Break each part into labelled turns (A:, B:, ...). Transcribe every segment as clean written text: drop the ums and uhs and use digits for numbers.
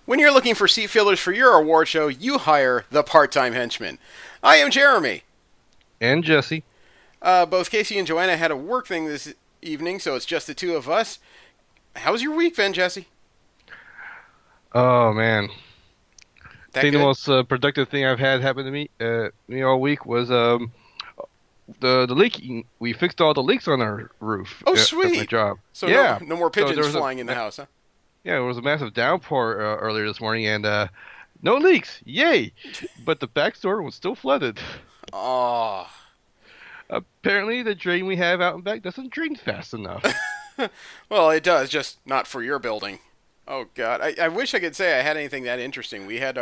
A: When you're looking for seat fillers for your award show, you hire the part-time henchman. I am Jeremy.
B: And Jesse.
A: Both Casey and Joanna had a work thing this evening, so it's just the two of us. How's your week been, Jesse?
B: Oh man, I
A: That
B: think the
A: good?
B: most productive thing I've had happen to me all week was the leaking. We fixed all the leaks on our roof
A: Oh,
B: at my
A: sweet.
B: job.
A: So no,
B: Yeah.
A: no more
B: So
A: pigeons flying in the house, huh?
B: there was a massive downpour earlier this morning, and no leaks. Yay! But the back door was still flooded.
A: Oh.
B: Apparently, the drain we have out and back doesn't drain fast enough.
A: Well, it does, just not for your building. Oh God, I wish I could say I had anything that interesting. We had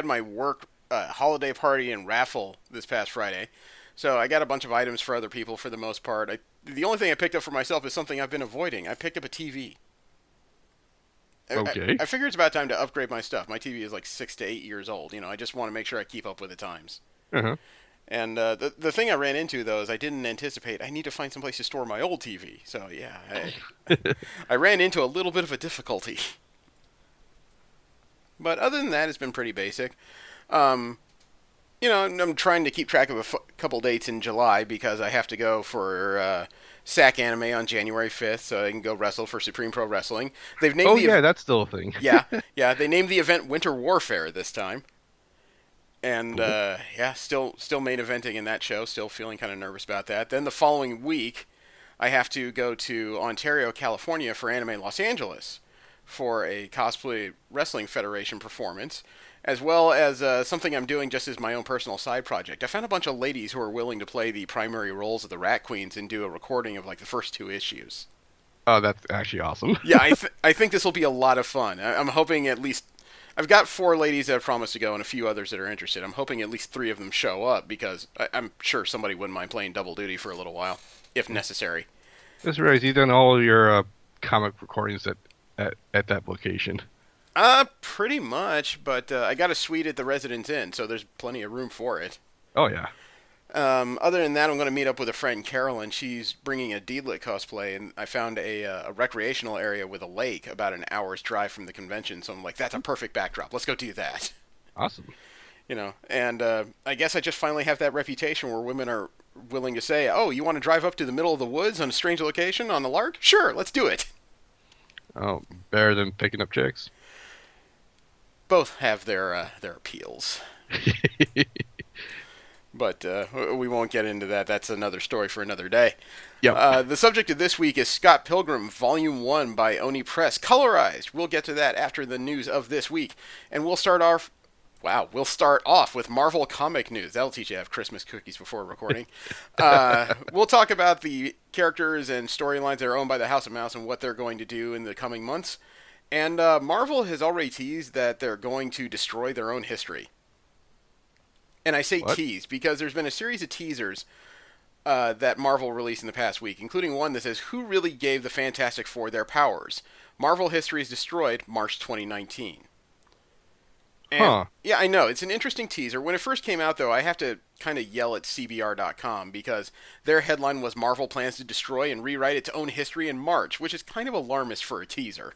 A: my work holiday party and raffle this past Friday, so I got a bunch of items for other people for the most part. The only thing I picked up for myself is something I've been avoiding. I picked up a TV.
B: Okay.
A: I figure it's about time to upgrade my stuff. My TV is like 6 to 8 years old. I just want to make sure I keep up with the times.
B: Uh-huh.
A: And the thing I ran into though is I didn't anticipate I need to find someplace to store my old TV. So yeah, I ran into a little bit of a difficulty. But other than that, it's been pretty basic. Um, I'm trying to keep track of a couple dates in July because I have to go for SAC Anime on January 5th, so I can go wrestle for Supreme Pro Wrestling. They've named
B: Oh
A: the
B: yeah, that's still a thing.
A: yeah, they named the event Winter Warfare this time. And
B: Cool.
A: yeah, still main eventing in that show. Still feeling kind of nervous about that. Then the following week, I have to go to Ontario, California for Anime Los Angeles for a cosplay wrestling federation performance, as well as something I'm doing just as my own personal side project. I found a bunch of ladies who are willing to play the primary roles of the Rat Queens and do a recording of like the first two issues.
B: Oh, that's actually awesome.
A: Yeah, I think this will be a lot of fun. I'm hoping at least I've got four ladies that have promised to go and a few others that are interested. I'm hoping at least three of them show up because I'm sure somebody wouldn't mind playing double duty for a little while, if necessary.
B: That's right. You've done all your comic recordings at that location.
A: Pretty much, but I got a suite at the Residence Inn, so there's plenty of room for it.
B: Oh yeah.
A: Other than that, I'm going to meet up with a friend, Carolyn. She's bringing a Deedlit cosplay, and I found a recreational area with a lake about an hour's drive from the convention. So I'm like, that's a perfect backdrop. Let's go do that.
B: Awesome.
A: And I guess I just finally have that reputation where women are willing to say, "Oh, you want to drive up to the middle of the woods on a strange location on the lark? Sure, let's do it."
B: Oh, better than picking up chicks.
A: Both have their appeals. But we won't get into that. That's another story for another day.
B: Yep.
A: The subject of this week is Scott Pilgrim, Volume 1 by Oni Press, colorized. We'll get to that after the news of this week. And we'll start off with Marvel comic news. That'll teach you to have Christmas cookies before recording. We'll talk about the characters and storylines that are owned by the House of Mouse and what they're going to do in the coming months. And Marvel has already teased that they're going to destroy their own history. And I say
B: What?
A: tease because there's been a series of teasers that Marvel released in the past week, including one that says, "Who really gave the Fantastic Four their powers? Marvel history is destroyed, March 2019." And
B: Huh.
A: yeah, I know it's an interesting teaser. When it first came out, though, I have to kind of yell at CBR.com because their headline was "Marvel plans to destroy and rewrite its own history in March," which is kind of alarmist for a teaser.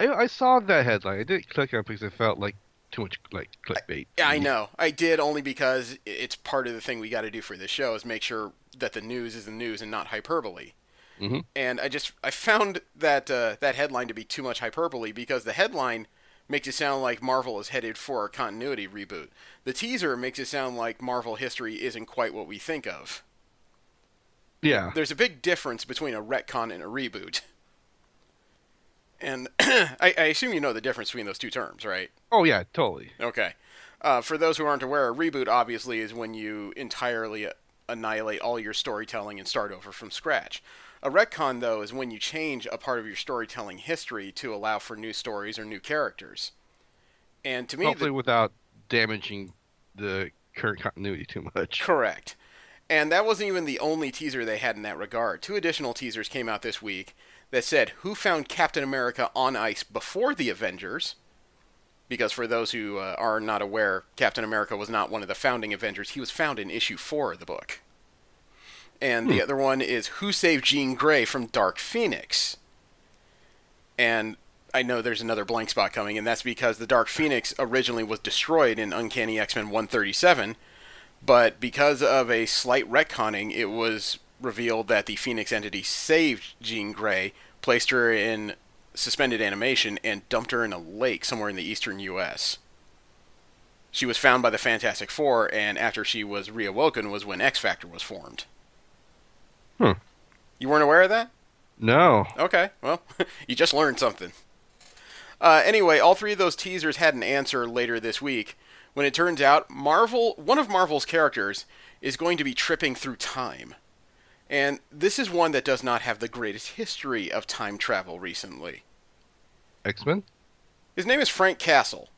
B: I saw that headline. I didn't click on it because it felt like too much like clickbait to
A: Yeah, I
B: me.
A: know. I did only because it's part of the thing we got to do for this show is make sure that the news is the news and not hyperbole.
B: Hmm.
A: And I found that headline to be too much hyperbole because the headline makes it sound like Marvel is headed for a continuity reboot. The teaser makes it sound like Marvel history isn't quite what we think of.
B: Yeah.
A: There's a big difference between a retcon and a reboot. And I assume you know the difference between those two terms, right?
B: Oh yeah, totally.
A: Okay. For those who aren't aware, a reboot obviously is when you entirely annihilate all your storytelling and start over from scratch. A retcon, though, is when you change a part of your storytelling history to allow for new stories or new characters. And to me,
B: Hopefully without damaging the current continuity too much.
A: correct. And that wasn't even the only teaser they had in that regard. Two additional teasers came out this week that said who found Captain America on ice before the Avengers. Because for those who are not aware, Captain America was not one of the founding Avengers. He was found in issue 4 of the book. And the other one is Who Saved Jean Grey from Dark Phoenix? And I know there's another blank spot coming, and that's because the Dark Phoenix originally was destroyed in Uncanny X-Men 137, but because of a slight retconning, it was revealed that the Phoenix entity saved Jean Grey, placed her in suspended animation, and dumped her in a lake somewhere in the eastern U.S. She was found by the Fantastic Four, and after she was reawoken was when X-Factor was formed.
B: Hmm.
A: You weren't aware of that?
B: No.
A: Okay, well, you just learned something. Anyway, all three of those teasers had an answer later this week, when it turns out one of Marvel's characters is going to be tripping through time. And this is one that does not have the greatest history of time travel recently.
B: X-Men?
A: His name is Frank Castle.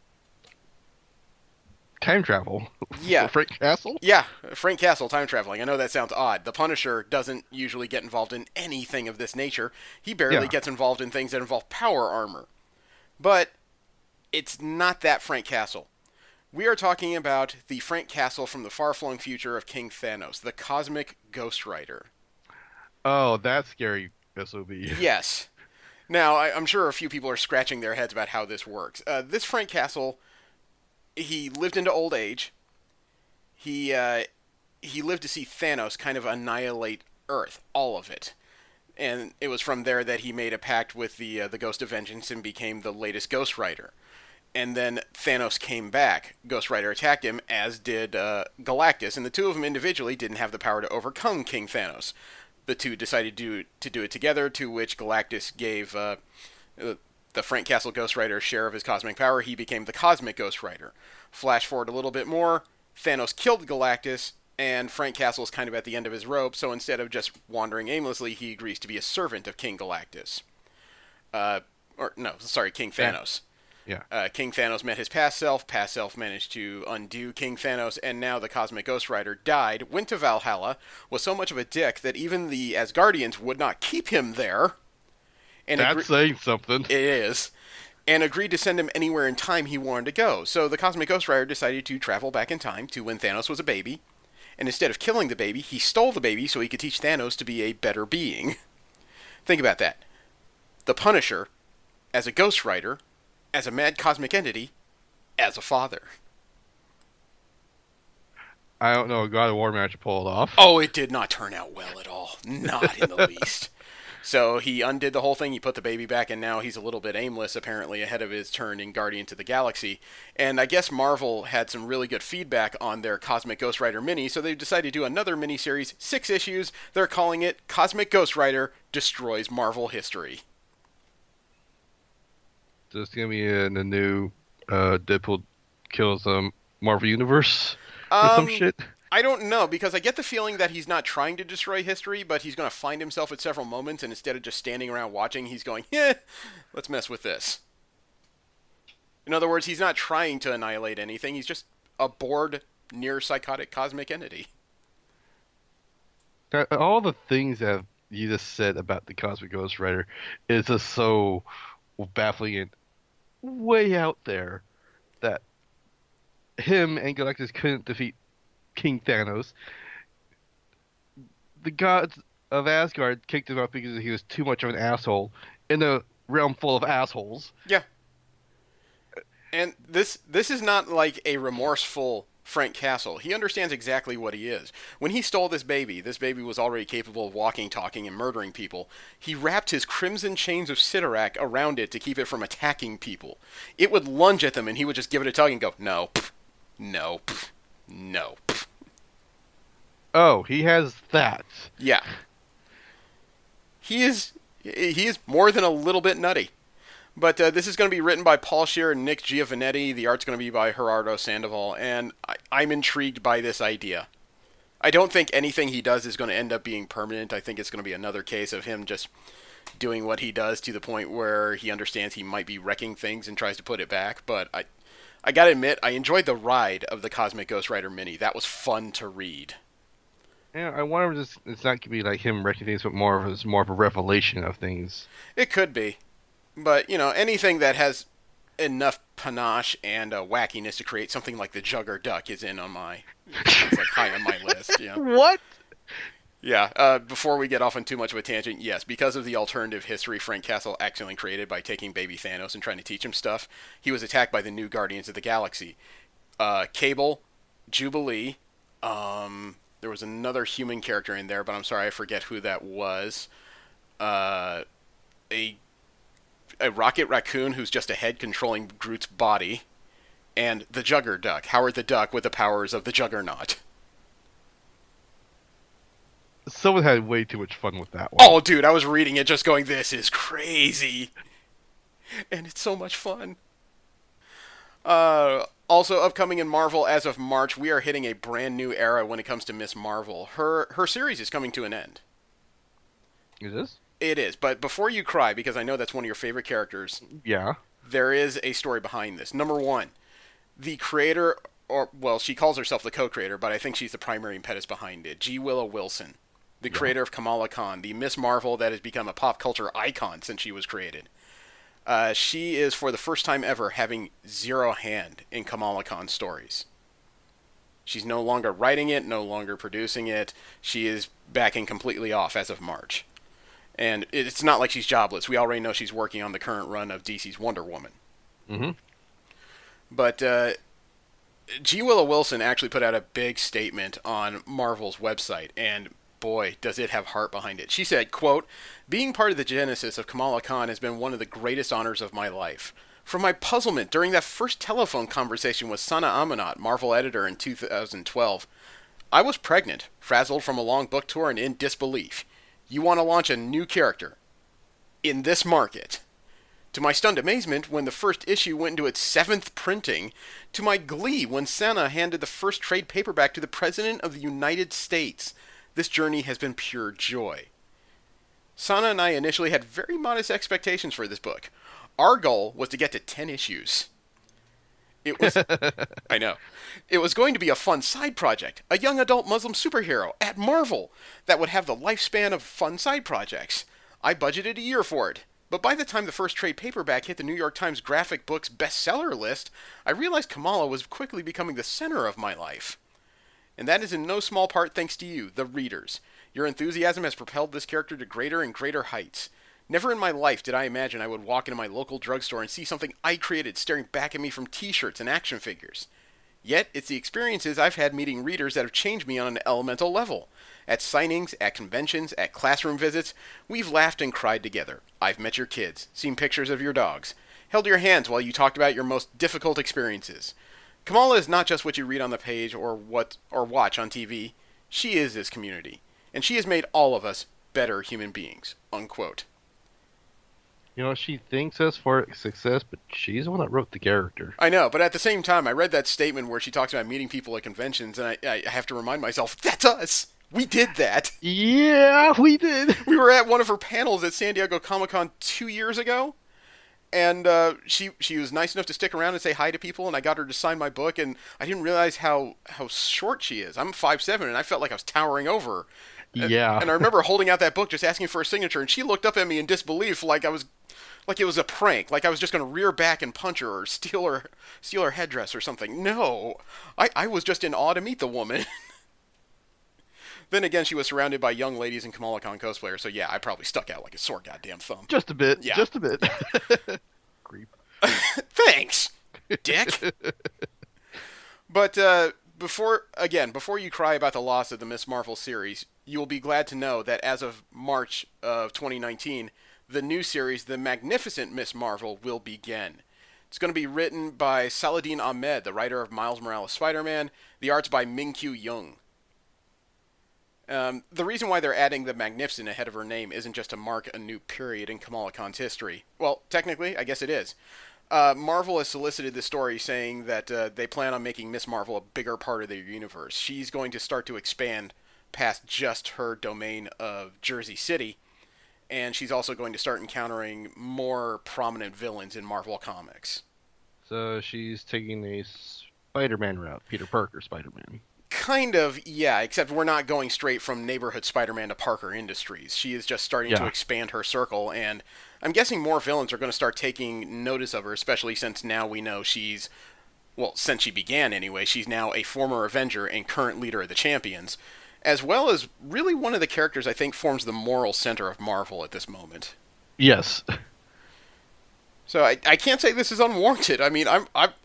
B: Time travel?
A: Yeah.
B: Frank Castle?
A: Yeah, Frank Castle, time traveling. I know that sounds odd. The Punisher doesn't usually get involved in anything of this nature. He barely gets involved in things that involve power armor. But it's not that Frank Castle. We are talking about the Frank Castle from the far-flung future of King Thanos, the cosmic Ghost Rider.
B: Oh, that's scary SOB.
A: Yes. Now, I'm sure a few people are scratching their heads about how this works. This Frank Castle, he lived into old age. He lived to see Thanos kind of annihilate Earth, all of it. And it was from there that he made a pact with the Ghost of Vengeance and became the latest Ghost Rider. And then Thanos came back. Ghost Rider attacked him, as did Galactus, and the two of them individually didn't have the power to overcome King Thanos. The two decided to do it together, to which Galactus gave the Frank Castle Ghost Rider a share of his cosmic power. He became the Cosmic Ghost Rider. Flash forward a little bit more, Thanos killed Galactus, and Frank Castle's kind of at the end of his rope, so instead of just wandering aimlessly, he agrees to be a servant of King Galactus. King Thanos.
B: Yeah.
A: King Thanos met his past self managed to undo King Thanos, and now the Cosmic Ghost Rider died, went to Valhalla, was so much of a dick that even the Asgardians would not keep him there. And
B: That's saying something.
A: It is. And agreed to send him anywhere in time he wanted to go. So the Cosmic Ghost Rider decided to travel back in time to when Thanos was a baby, and instead of killing the baby, he stole the baby so he could teach Thanos to be a better being. Think about that. The Punisher, as a Ghost Rider, as a mad cosmic entity, as a father.
B: I don't know a God of War match to pull it off.
A: Oh, it did not turn out well at all. Not in the least. So he undid the whole thing, he put the baby back, and now he's a little bit aimless, apparently, ahead of his turn in Guardians of the Galaxy. And I guess Marvel had some really good feedback on their Cosmic Ghost Rider mini, so they've decided to do another miniseries, 6 issues. They're calling it Cosmic Ghost Rider Destroys Marvel History.
B: So it's going to be in the new Deadpool kills Marvel Universe or some shit?
A: I don't know, because I get the feeling that he's not trying to destroy history, but he's going to find himself at several moments, and instead of just standing around watching, he's going, let's mess with this. In other words, he's not trying to annihilate anything, he's just a bored, near-psychotic cosmic entity.
B: All the things that you just said about the Cosmic Ghost Rider is just so baffling and way out there that him and Galactus couldn't defeat King Thanos. The gods of Asgard kicked him out because he was too much of an asshole in a realm full of assholes.
A: Yeah. And this is not like a remorseful Frank Castle. He understands exactly what he is. When he stole this baby was already capable of walking, talking, and murdering people. He wrapped his crimson chains of Sidorak around it to keep it from attacking people. It would lunge at them, and he would just give it a tug and go, no, pff, no, pff, no. Pff.
B: Oh, he has that.
A: Yeah. He is more than a little bit nutty. But this is going to be written by Paul Scheer and Nick Giovannetti. The art's going to be by Gerardo Sandoval, and I'm intrigued by this idea. I don't think anything he does is going to end up being permanent. I think it's going to be another case of him just doing what he does to the point where he understands he might be wrecking things and tries to put it back. But I got to admit, I enjoyed the ride of the Cosmic Ghost Rider mini. That was fun to read.
B: Yeah, I wonder if it's not going to be like him wrecking things, but more of a revelation of things.
A: It could be. But, anything that has enough panache and wackiness to create something like the Jugger Duck is high on my list. Yeah.
B: What?
A: Yeah, before we get off on too much of a tangent, yes, because of the alternative history Frank Castle accidentally created by taking baby Thanos and trying to teach him stuff, he was attacked by the new Guardians of the Galaxy. Cable, Jubilee, there was another human character in there, but I'm sorry, I forget who that was. Uh, a, a Rocket Raccoon who's just a head controlling Groot's body, and the Juggerduck, Howard the Duck with the powers of the Juggernaut.
B: Someone had way too much fun with that one.
A: Oh, dude, I was reading it just going, this is crazy. And it's so much fun. Also upcoming in Marvel as of March, we are hitting a brand new era when it comes to Miss Marvel. Her series is coming to an end.
B: Is this?
A: It is, but before you cry, because I know that's one of your favorite characters,
B: Yeah.
A: there is a story behind this. Number one, the creator, or well, she calls herself the co-creator, but I think she's the primary impetus behind it. G. Willow Wilson, the
B: Yeah.
A: creator of Kamala Khan, the Miss Marvel that has become a pop culture icon since she was created. She is, for the first time ever, having zero hand in Kamala Khan's stories. She's no longer writing it, no longer producing it. She is backing completely off as of March. And it's not like she's jobless. We already know she's working on the current run of DC's Wonder Woman.
B: Mm-hmm.
A: But G. Willow Wilson actually put out a big statement on Marvel's website, and boy, does it have heart behind it. She said, quote, "Being part of the genesis of Kamala Khan has been one of the greatest honors of my life. From my puzzlement during that first telephone conversation with Sana Amanat, Marvel editor in 2012, I was pregnant, frazzled from a long book tour, and in disbelief. You want to launch a new character in this market?" To my stunned amazement when the first issue went into its seventh printing, to my glee when Sana handed the first trade paperback to the President of the United States. This journey has been pure joy. Sana and I initially had very modest expectations for this book. Our goal was to get to 10 issues. It was, I know, it was going to be a fun side project, a young adult Muslim superhero at Marvel that would have the lifespan of fun side projects. I budgeted a year for it. But by the time the first trade paperback hit the New York Times graphic books bestseller list, I realized Kamala was quickly becoming the center of my life. And that is in no small part thanks to you, the readers. Your enthusiasm has propelled this character to greater and greater heights. Never in my life did I imagine I would walk into my local drugstore and see something I created staring back at me from t-shirts and action figures. Yet, it's the experiences I've had meeting readers that have changed me on an elemental level. At signings, at conventions, at classroom visits, we've laughed and cried together. I've met your kids, seen pictures of your dogs, held your hands while you talked about your most difficult experiences. Kamala is not just what you read on the page or watch on TV. She is this community, and she has made all of us better human beings. Unquote.
B: You know, she thanks us for success, but she's the one that wrote the character.
A: I know, but at the same time, I read that statement where she talks about meeting people at conventions, and I have to remind myself, that's us! We did that!
B: Yeah, we did.
A: We were at one of her panels at San Diego Comic-Con 2 years ago, and she was nice enough to stick around and say hi to people, and I got her to sign my book, and I didn't realize how short she is. I'm 5'7", and I felt like I was towering over her.
B: Yeah.
A: And I remember holding out that book, just asking for a signature, and she looked up at me in disbelief, like it was a prank, like I was just going to rear back and punch her or steal her headdress or something. No, I was just in awe to meet the woman. Then again, she was surrounded by young ladies and Kamala Khan cosplayers, so yeah, I probably stuck out like a sore goddamn thumb.
B: Just a bit.
A: Yeah.
B: Just a bit. Creep.
A: Thanks, dick. But before you cry about the loss of the Miss Marvel series, you will be glad to know that as of March of 2019, the new series, The Magnificent Miss Marvel, will begin. It's going to be written by Saladin Ahmed, the writer of Miles Morales' Spider-Man. The art's by Ming-Kyu Young. The reason why they're adding the Magnificent ahead of her name isn't just to mark a new period in Kamala Khan's history. Well, technically, I guess it is. Marvel has solicited this story saying that they plan on making Miss Marvel a bigger part of their universe. She's going to start to expand past just her domain of Jersey City, and she's also going to start encountering more prominent villains in Marvel Comics.
B: So she's taking a Spider-Man route, Peter Parker Spider-Man.
A: Kind of, yeah, except we're not going straight from neighborhood Spider-Man to Parker Industries. She is just starting to expand her circle, and I'm guessing more villains are going to start taking notice of her, especially since now we know since she began anyway, she's now a former Avenger and current leader of the Champions. as well as really one of the characters I think forms the moral center of Marvel at this moment.
B: Yes.
A: So I can't say this is unwarranted. I mean,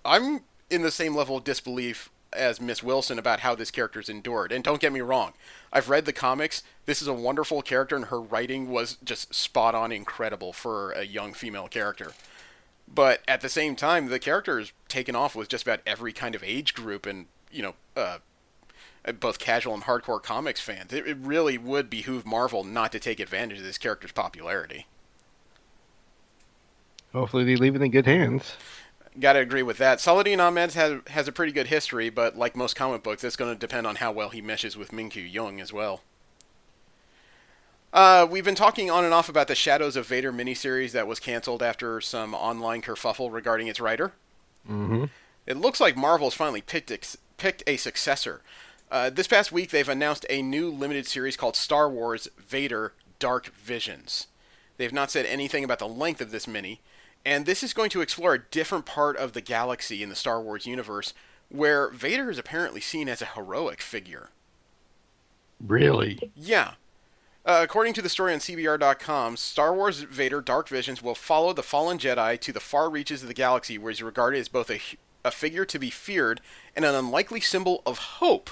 A: I'm in the same level of disbelief as Miss Wilson about how this character's endured. And don't get me wrong, I've read the comics. This is a wonderful character, and her writing was just spot on, incredible for a young female character. But at the same time, the character is taken off with just about every kind of age group, and both casual and hardcore comics fans. It really would behoove Marvel not to take advantage of this character's popularity.
B: Hopefully they leave it in good hands.
A: Gotta agree with that. Saladin Ahmed has a pretty good history, but like most comic books, it's going to depend on how well he meshes with Minkyu Jung as well. We've been talking on and off about the Shadows of Vader miniseries that was canceled after some online kerfuffle regarding its writer.
B: Mm-hmm.
A: It looks like Marvel's finally picked a successor. This past week, they've announced a new limited series called Star Wars Vader Dark Visions. They've not said anything about the length of this mini, and this is going to explore a different part of the galaxy in the Star Wars universe, where Vader is apparently seen as a heroic figure.
B: Really?
A: Yeah. According to the story on CBR.com, Star Wars Vader Dark Visions will follow the fallen Jedi to the far reaches of the galaxy, where he's regarded as both a figure to be feared and an unlikely symbol of hope.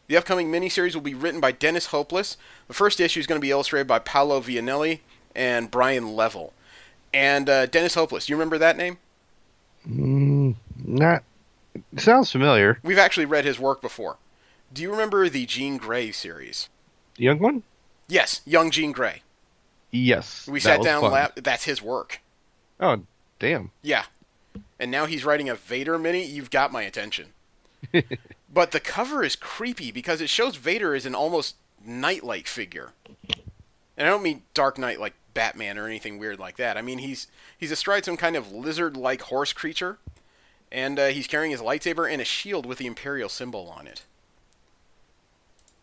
A: The upcoming miniseries will be written by Dennis Hopeless. The first issue is going to be illustrated by Paolo Vianelli and Brian Level. And Dennis Hopeless, you remember that name?
B: Not. Sounds familiar.
A: We've actually read his work before. Do you remember the Jean Grey series?
B: The young one?
A: Yes, Young Jean Grey.
B: Yes.
A: We sat down, that's his work.
B: Oh, damn.
A: Yeah. And now he's writing a Vader mini. You've got my attention. But the cover is creepy because it shows Vader as an almost knight-like figure. And I don't mean Dark Knight like Batman or anything weird like that. I mean he's astride some kind of lizard-like horse creature, and he's carrying his lightsaber and a shield with the Imperial symbol on it.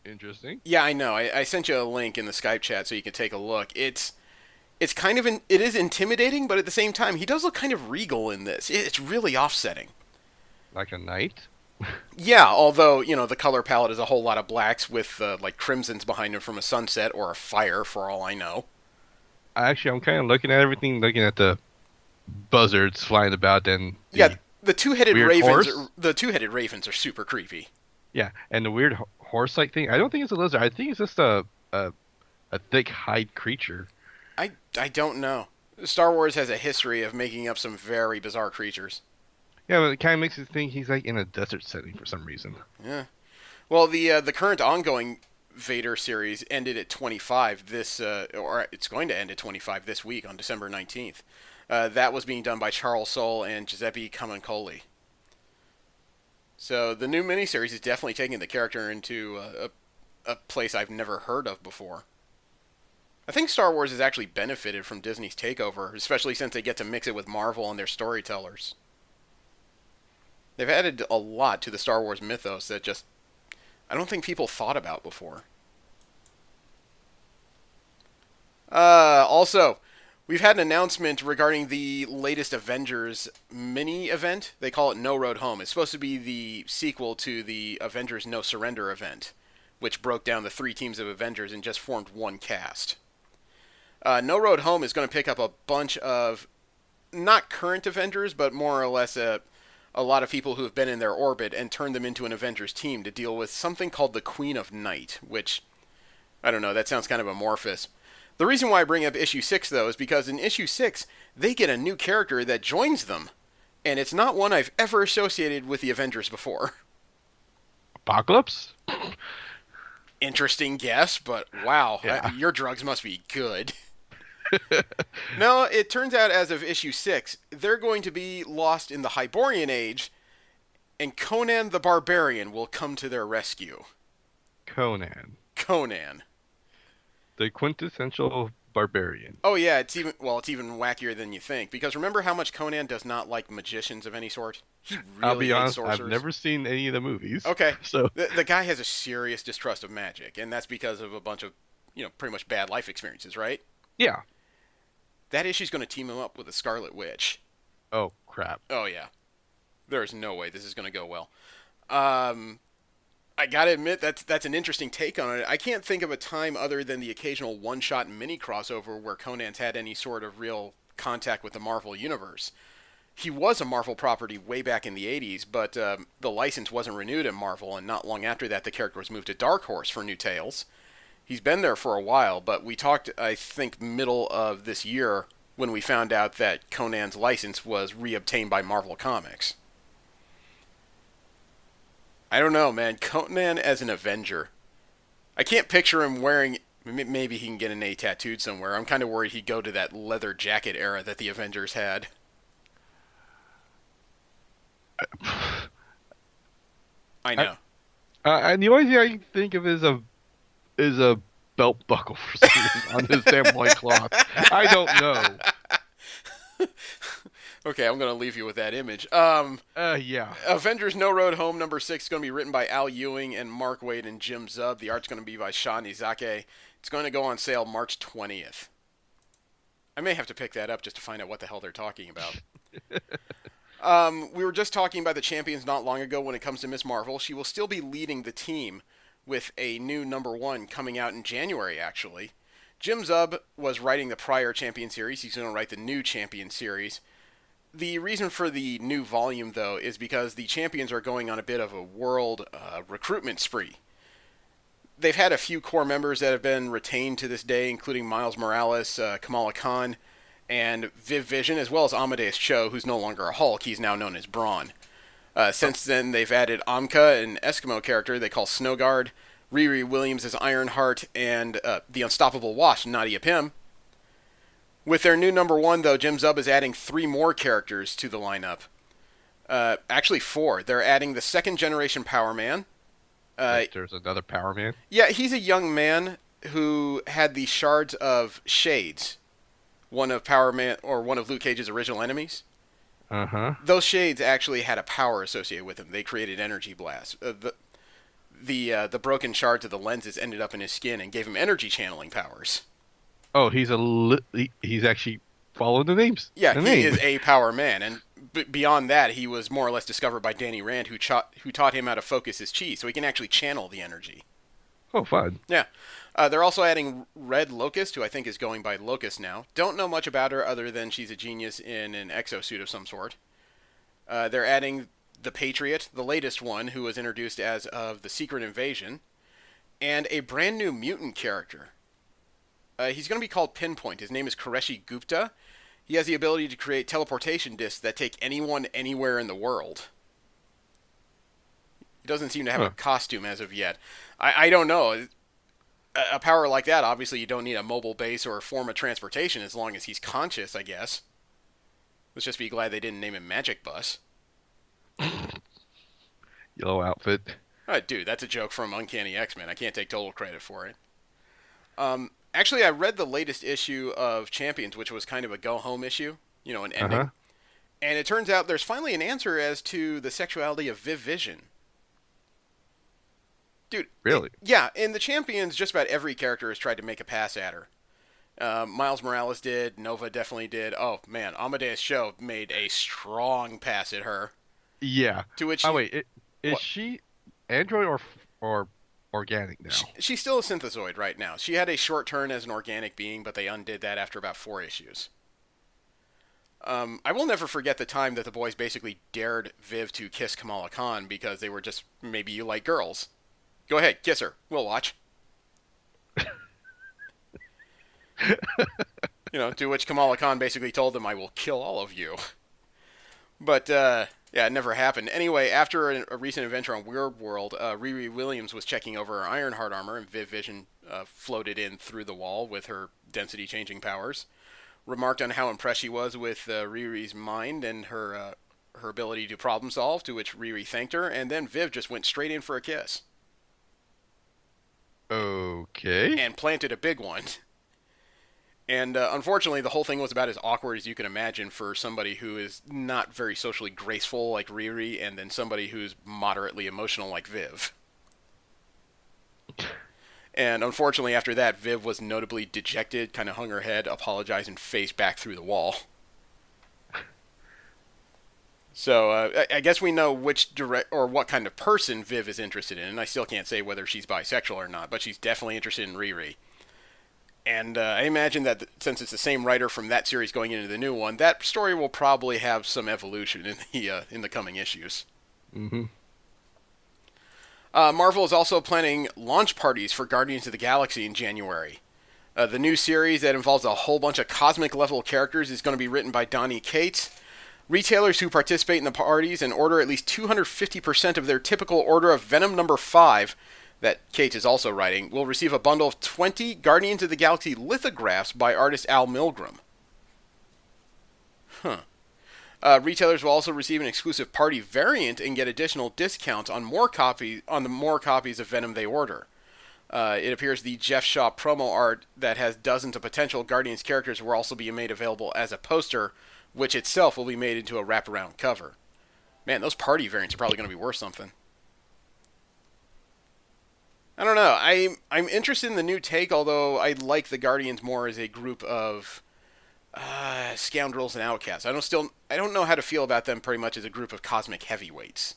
B: Interesting.
A: Yeah, I know. I sent you a link in the Skype chat so you can take a look. It's kind of it is intimidating, but at the same time, he does look kind of regal in this. It's really offsetting.
B: Like a knight?
A: Yeah, although, the color palette is a whole lot of blacks with, like, crimsons behind him from a sunset or a fire, for all I know.
B: Actually, I'm kind of looking at everything, looking at the buzzards flying about and
A: the two-headed
B: ravens.
A: The two-headed ravens are super creepy.
B: Yeah, and the weird horse-like thing. I don't think it's a lizard. I think it's just a thick hide creature.
A: I don't know. Star Wars has a history of making up some very bizarre creatures.
B: Yeah, but it kind of makes you think he's like in a desert setting for some reason.
A: Yeah. Well, the current ongoing Vader series ended at 25 or it's going to end at 25 this week on December 19th. That was being done by Charles Soule and Giuseppe Camuncoli. So the new miniseries is definitely taking the character into a place I've never heard of before. I think Star Wars has actually benefited from Disney's takeover, especially since they get to mix it with Marvel and their storytellers. They've added a lot to the Star Wars mythos that just I don't think people thought about before. Also, we've had an announcement regarding the latest Avengers mini event. They call it No Road Home. It's supposed to be the sequel to the Avengers No Surrender event, which broke down the three teams of Avengers and just formed one cast. No Road Home is going to pick up a bunch of not current Avengers, but more or less a lot of people who have been in their orbit and turn them into an Avengers team to deal with something called the Queen of Night, which, I don't know, that sounds kind of amorphous. The reason why I bring up issue 6, though, is because in issue 6, they get a new character that joins them, and it's not one I've ever associated with the Avengers before.
B: Apocalypse?
A: Interesting guess, but wow,
B: Yeah.
A: your drugs must be good. No, it turns out as of issue 6, they're going to be lost in the Hyborian Age, and Conan the Barbarian will come to their rescue.
B: Conan. The quintessential barbarian.
A: Oh yeah, it's even wackier than you think, because remember how much Conan does not like magicians of any sort? He really
B: I'll be
A: hates
B: honest,
A: sorcerers.
B: I've never seen any of the movies.
A: Okay,
B: So
A: the guy has a serious distrust of magic, and that's because of a bunch of, pretty much bad life experiences, right?
B: yeah.
A: That issue's going to team him up with a Scarlet Witch.
B: Oh crap.
A: Oh yeah, there's no way this is going to go well. I gotta admit that's an interesting take on it. I can't think of a time other than the occasional one-shot mini crossover where Conan's had any sort of real contact with the Marvel universe. He was a Marvel property way back in the 80s, but the license wasn't renewed at Marvel, and not long after that, the character was moved to Dark Horse for new tales. He's been there for a while, but we talked, I think, middle of this year when we found out that Conan's license was reobtained by Marvel Comics. I don't know, man. Conan as an Avenger. I can't picture him wearing. Maybe he can get an A tattooed somewhere. I'm kind of worried he'd go to that leather jacket era that the Avengers had. I
B: I,
A: know.
B: and the only thing I can think of is a belt buckle for some reason on his damn loincloth. I don't know.
A: Okay, I'm going to leave you with that image.
B: Yeah.
A: Avengers No Road Home #6 is going to be written by Al Ewing and Mark Waid and Jim Zub. The art's going to be by Sean Izake. It's going to go on sale March 20th. I may have to pick that up just to find out what the hell they're talking about. We were just talking about the champions not long ago when it comes to Miss Marvel. She will still be leading the team with a new #1 coming out in January, actually. Jim Zub was writing the prior Champion series. He's going to write the new Champion series. The reason for the new volume, though, is because the Champions are going on a bit of a world recruitment spree. They've had a few core members that have been retained to this day, including Miles Morales, Kamala Khan, and Viv Vision, as well as Amadeus Cho, who's no longer a Hulk. He's now known as Brawn. Since then, they've added Amka, an Eskimo character they call Snowguard, Riri Williams as Ironheart, and the Unstoppable Wasp, Nadia Pym. With their new #1, though, Jim Zub is adding 3 more characters to the lineup. Actually, 4. They're adding the second generation Power Man.
B: There's another Power Man.
A: Yeah, he's a young man who had the shards of Shades, one of Power Man or one of Luke Cage's original enemies.
B: Uh-huh.
A: Those shades actually had a power associated with them. They created energy blasts. The broken shards of the lenses ended up in his skin and gave him energy channeling powers.
B: Oh, he's actually following the names.
A: Yeah,
B: the
A: he
B: name.
A: is a power man, and beyond that, he was more or less discovered by Danny Rand, who taught him how to focus his chi, so he can actually channel the energy.
B: Oh, fun.
A: Yeah. They're also adding Red Locust, who I think is going by Locust now. Don't know much about her other than she's a genius in an exosuit of some sort. They're adding the Patriot, the latest one, who was introduced as of the Secret Invasion, and a brand new mutant character. He's going to be called Pinpoint. His name is Qureshi Gupta. He has the ability to create teleportation discs that take anyone anywhere in the world. He doesn't seem to have a costume as of yet. I don't know. A power like that, obviously you don't need a mobile base or a form of transportation as long as he's conscious, I guess. Let's just be glad they didn't name him Magic Bus.
B: Yellow outfit.
A: Dude, that's a joke from Uncanny X-Men. I can't take total credit for it. Actually, I read the latest issue of Champions, which was kind of a go-home issue, an ending.
B: Uh-huh.
A: And it turns out there's finally an answer as to the sexuality of Viv Vision. Dude.
B: Really?
A: Yeah, in the Champions, just about every character has tried to make a pass at her. Miles Morales did. Nova definitely did. Oh, man, Amadeus Cho made a strong pass at her.
B: Yeah.
A: To which
B: wait. Is she android or organic now?
A: She's still a synthezoid right now. She had a short turn as an organic being, but they undid that after about 4 issues. I will never forget the time that the boys basically dared Viv to kiss Kamala Khan because they were just, maybe you like girls. Go ahead, kiss her. We'll watch. To which Kamala Khan basically told them, I will kill all of you. But, yeah, it never happened. Anyway, after a recent adventure on Weird World, Riri Williams was checking over her Ironheart armor, and Viv Vision floated in through the wall with her density-changing powers. Remarked on how impressed she was with Riri's mind and her ability to problem solve, to which Riri thanked her, and then Viv just went straight in for a kiss.
B: Okay.
A: And planted a big one. And unfortunately, the whole thing was about as awkward as you can imagine for somebody who is not very socially graceful like Riri, and then somebody who's moderately emotional like Viv. And unfortunately, after that, Viv was notably dejected, kind of hung her head, apologized, and faced back through the wall. So I guess we know which direct or what kind of person Viv is interested in, and I still can't say whether she's bisexual or not, but she's definitely interested in Riri. And I imagine that since it's the same writer from that series going into the new one, that story will probably have some evolution in the coming issues.
B: Hmm.
A: Marvel is also planning launch parties for Guardians of the Galaxy in January. The new series that involves a whole bunch of cosmic level characters is going to be written by Donny Cates. Retailers who participate in the parties and order at least 250% of their typical order of Venom number 5, that Cates is also writing, will receive a bundle of 20 Guardians of the Galaxy lithographs by artist Al Milgrom. Huh. Retailers will also receive an exclusive party variant and get additional discounts on the more copies of Venom they order. It appears the Jeff Shaw promo art that has dozens of potential Guardians characters will also be made available as a poster, which itself will be made into a wraparound cover. Man, those party variants are probably going to be worth something. I don't know. I'm interested in the new take, although I like the Guardians more as a group of scoundrels and outcasts. I don't know how to feel about them pretty much as a group of cosmic heavyweights.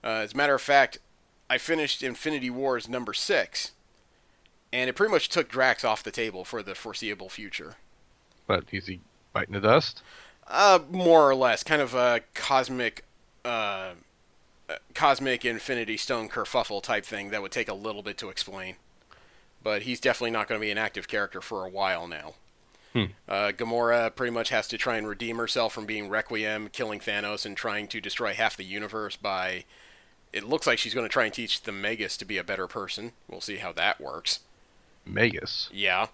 A: As a matter of fact, I finished Infinity Wars number 6, and it pretty much took Drax off the table for the foreseeable future.
B: But is he biting the dust?
A: More or less, kind of a cosmic Infinity Stone kerfuffle type thing that would take a little bit to explain. But he's definitely not going to be an active character for a while now. Gamora pretty much has to try and redeem herself from being Requiem, killing Thanos, and trying to destroy half the universe by... It looks like she's going to try and teach the Magus to be a better person. We'll see how that works.
B: Magus?
A: Yeah.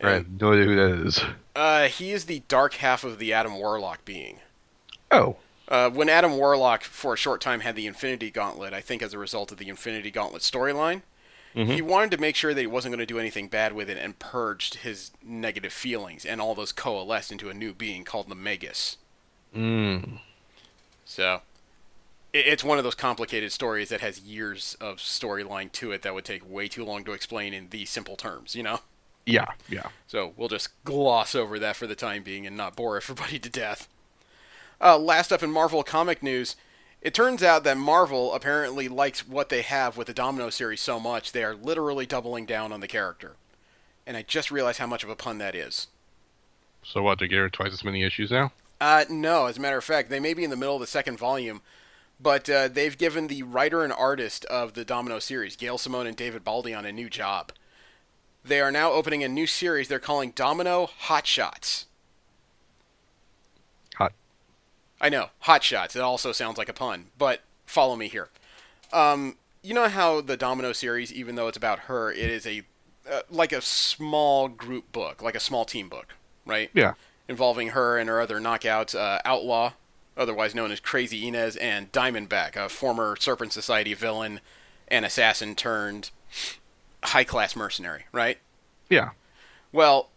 B: I have no idea who that is.
A: He is the dark half of the Adam Warlock being.
B: Oh.
A: When Adam Warlock, for a short time, had the Infinity Gauntlet, I think as a result of the Infinity Gauntlet storyline, he wanted to make sure that he wasn't going to do anything bad with it and purged his negative feelings, and all those coalesced into a new being called the Magus. So, it's one of those complicated stories that has years of storyline to it that would take way too long to explain in these simple terms, you know?
B: Yeah.
A: So, we'll just gloss over that for the time being and not bore everybody to death. Last up in Marvel comic news, it turns out that Marvel apparently likes what they have with the Domino series so much, they are literally doubling down on the character. And I just realized how much of a pun that is.
B: So what, they're getting twice as many issues now?
A: No, as a matter of fact, they may be in the middle of the second volume, but they've given the writer and artist of the Domino series, Gail Simone and David Baldion, a new job. They are now opening a new series they're calling Domino Hot Shots. I know, Hot Shots. It also sounds like a pun, but follow me here. You know how the Domino series, even though it's about her, it is like a small group book, like a small team book, right?
B: Yeah.
A: Involving her and her other knockouts, Outlaw, otherwise known as Crazy Inez, and Diamondback, a former Serpent Society villain and assassin turned high-class mercenary, right?
B: Yeah.
A: Well,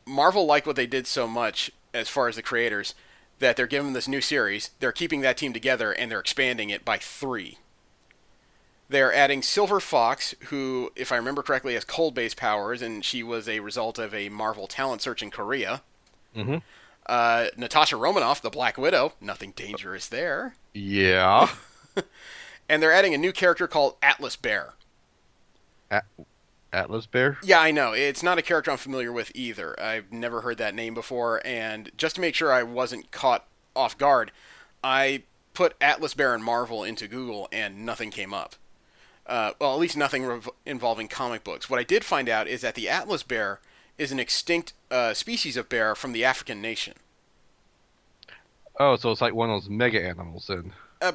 A: Marvel liked what they did so much, as far as the creators, that they're giving this new series, they're keeping that team together, and they're expanding it by 3. They're adding Silver Fox, who, if I remember correctly, has cold-based powers, and she was a result of a Marvel talent search in Korea. Natasha Romanoff, the Black Widow, nothing dangerous there.
B: Yeah.
A: And they're adding a new character called Atlas Bear.
B: Atlas Bear?
A: Yeah, I know. It's not a character I'm familiar with either. I've never heard that name before, and just to make sure I wasn't caught off guard, I put Atlas Bear and Marvel into Google, and nothing came up. Well, at least nothing involving comic books. What I did find out is that the Atlas Bear is an extinct species of bear from the African nation.
B: Oh, so it's like one of those mega animals then.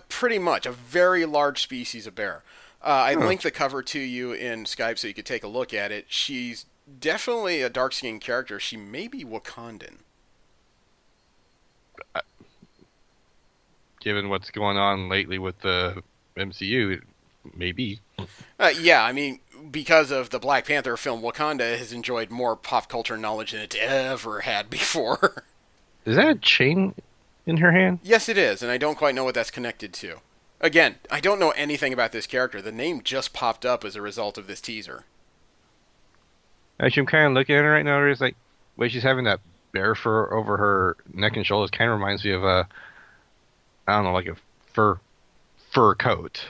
A: Pretty much. A very large species of bear. I linked the cover to you in Skype so you could take a look at it. She's definitely a dark-skinned character. She may be Wakandan.
B: Given what's going on lately with the MCU, maybe.
A: Yeah, I mean, because of the Black Panther film, Wakanda has enjoyed more pop culture knowledge than it's ever had before.
B: Is that a chain in her hand?
A: Yes, it is, and I don't quite know what that's connected to. Again, I don't know anything about this character. The name just popped up as a result of this teaser.
B: Actually, I'm kind of looking at her right now. It's like, wait, she's having that bear fur over her neck and shoulders kind of reminds me of a, I don't know, like a fur fur coat.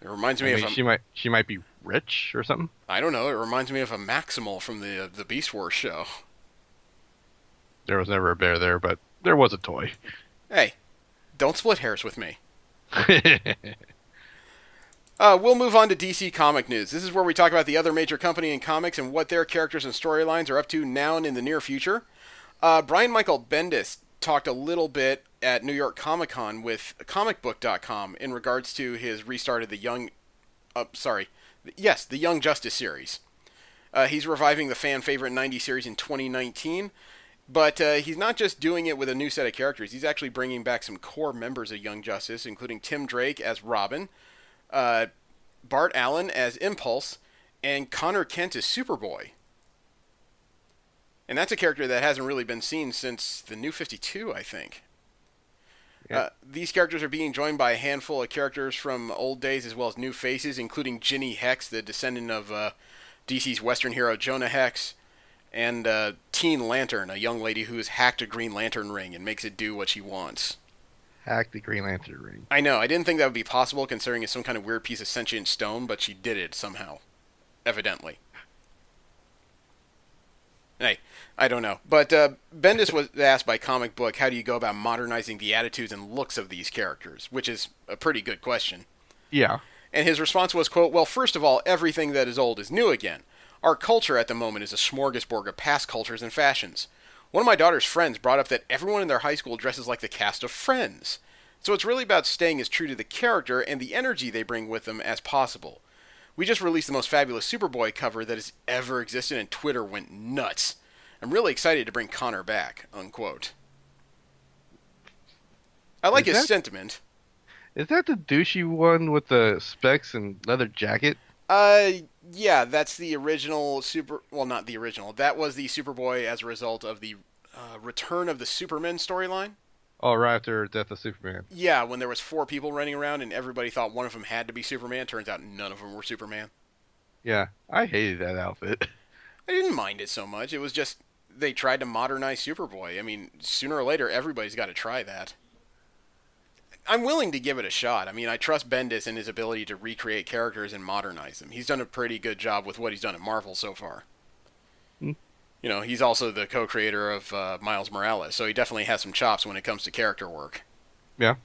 A: It reminds
B: I
A: me of
B: mean,
A: a,
B: she might be rich or something.
A: I don't know. It reminds me of a Maximal from the Beast Wars show.
B: There was never a bear there, but there was a toy.
A: Hey, don't split hairs with me. We'll move on to DC comic news. This is where we talk about the other major company in comics and what their characters and storylines are up to now and in the near future. Brian Michael Bendis talked a little bit at New York Comic Con with comicbook.com in regards to his restart of the the Young Justice series. He's reviving the fan favorite 90 series in 2019, but he's not just doing it with a new set of characters. He's actually bringing back some core members of Young Justice, including Tim Drake as Robin, Bart Allen as Impulse, and Connor Kent as Superboy. And that's a character that hasn't really been seen since the New 52, I think.
B: Yeah.
A: These characters are being joined by a handful of characters from old days as well as new faces, including Ginny Hex, the descendant of DC's Western hero Jonah Hex, and Teen Lantern, a young lady who has hacked a Green Lantern ring and makes it do what she wants.
B: Hack the Green Lantern ring.
A: I know, I didn't think that would be possible considering it's some kind of weird piece of sentient stone, but she did it somehow. Evidently. Hey, I don't know. But Bendis was asked by Comic Book, how do you go about modernizing the attitudes and looks of these characters? Which is a pretty good question.
B: Yeah.
A: And his response was, quote, well, first of all, everything that is old is new again. Our culture at the moment is a smorgasbord of past cultures and fashions. One of my daughter's friends brought up that everyone in their high school dresses like the cast of Friends. So it's really about staying as true to the character and the energy they bring with them as possible. We just released the most fabulous Superboy cover that has ever existed, and Twitter went nuts. I'm really excited to bring Connor back, unquote. I like his sentiment.
B: Is that the douchey one with the specs and leather jacket?
A: Yeah, that's the original well, not the original. That was the Superboy as a result of the Return of the Superman storyline.
B: Oh, right after Death of Superman.
A: Yeah, when there was 4 people running around and everybody thought one of them had to be Superman. Turns out none of them were Superman.
B: Yeah, I hated that outfit.
A: I didn't mind it so much. It was just they tried to modernize Superboy. I mean, sooner or later, everybody's got to try that. I'm willing to give it a shot. I mean, I trust Bendis in his ability to recreate characters and modernize them. He's done a pretty good job with what he's done at Marvel so far.
B: Hmm.
A: You know, he's also the co-creator of Miles Morales, so he definitely has some chops when it comes to character work.
B: Yeah.